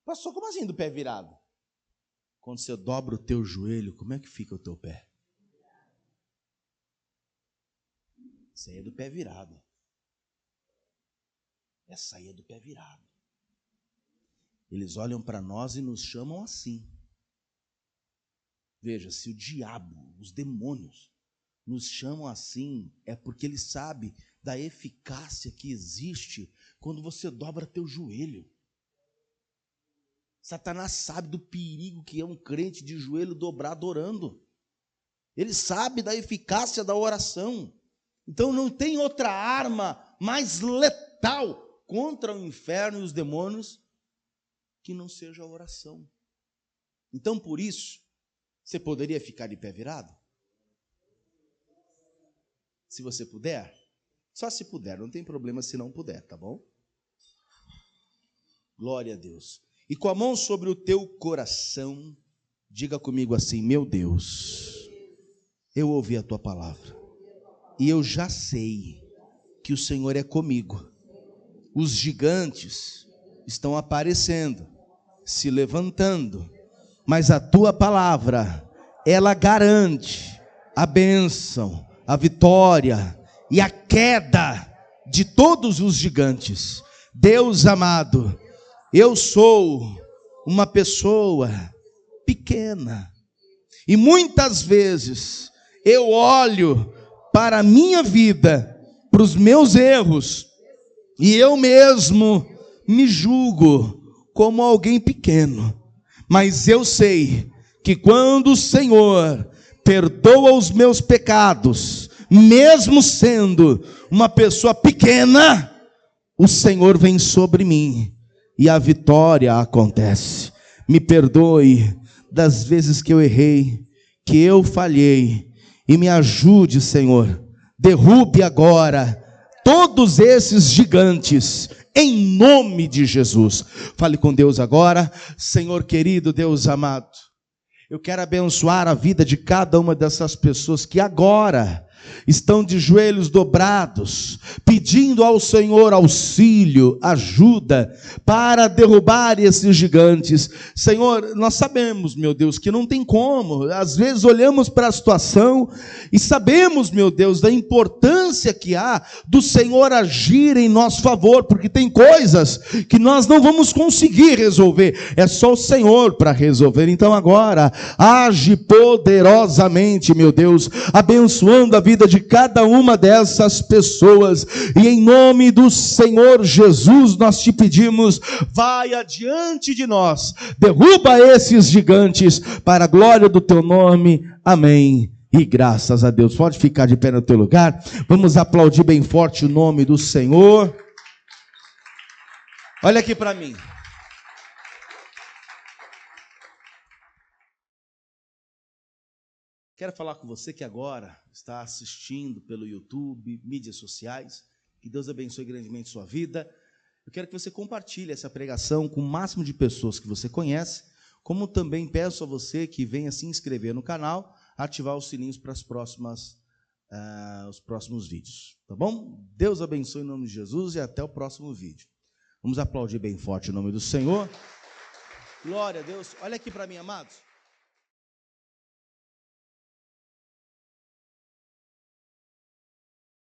Pastor, como assim do pé virado? Quando você dobra o teu joelho, como é que fica o teu pé? Isso aí é do pé virado. Essa aí é do pé virado. Eles olham para nós e nos chamam assim. Veja, se o diabo, os demônios, nos chamam assim, é porque ele sabe da eficácia que existe quando você dobra teu joelho. Satanás sabe do perigo que é um crente de joelho dobrado orando. Ele sabe da eficácia da oração. Então não tem outra arma mais letal contra o inferno e os demônios que não seja a oração. Então, por isso, você poderia ficar de pé virado? Se você puder, só se puder, não tem problema se não puder, tá bom? Glória a Deus. E com a mão sobre o teu coração, diga comigo assim: meu Deus, eu ouvi a tua palavra e eu já sei que o Senhor é comigo. Os gigantes estão aparecendo, se levantando, mas a tua palavra, ela garante a bênção, a vitória e a queda de todos os gigantes. Deus amado, eu sou uma pessoa pequena e muitas vezes eu olho para a minha vida, para os meus erros, e eu mesmo me julgo como alguém pequeno. Mas eu sei que quando o Senhor perdoa os meus pecados, mesmo sendo uma pessoa pequena, o Senhor vem sobre mim e a vitória acontece. Me perdoe das vezes que eu errei, que eu falhei, e me ajude, Senhor. Derrube agora todos esses gigantes, em nome de Jesus. Fale com Deus agora. Senhor querido, Deus amado, eu quero abençoar a vida de cada uma dessas pessoas que agora estão de joelhos dobrados, pedindo ao Senhor auxílio, ajuda, para derrubar esses gigantes. Senhor, nós sabemos, meu Deus, que não tem como. Às vezes olhamos para a situação e sabemos, meu Deus, da importância que há do Senhor agir em nosso favor, porque tem coisas que nós não vamos conseguir resolver, é só o Senhor para resolver. Então agora, age poderosamente, meu Deus, abençoando a vida de cada uma dessas pessoas, e em nome do Senhor Jesus nós te pedimos, vai adiante de nós, derruba esses gigantes para a glória do teu nome, amém e graças a Deus. Pode ficar de pé no teu lugar, vamos aplaudir bem forte o nome do Senhor. Olha aqui para mim. Quero falar com você que agora está assistindo pelo YouTube, mídias sociais. Que Deus abençoe grandemente sua vida. Eu quero que você compartilhe essa pregação com o máximo de pessoas que você conhece, como também peço a você que venha se inscrever no canal, ativar os sininhos para os próximos vídeos. Tá bom? Deus abençoe em nome de Jesus e até o próximo vídeo. Vamos aplaudir bem forte o nome do Senhor. Glória a Deus. Olha aqui para mim, amados.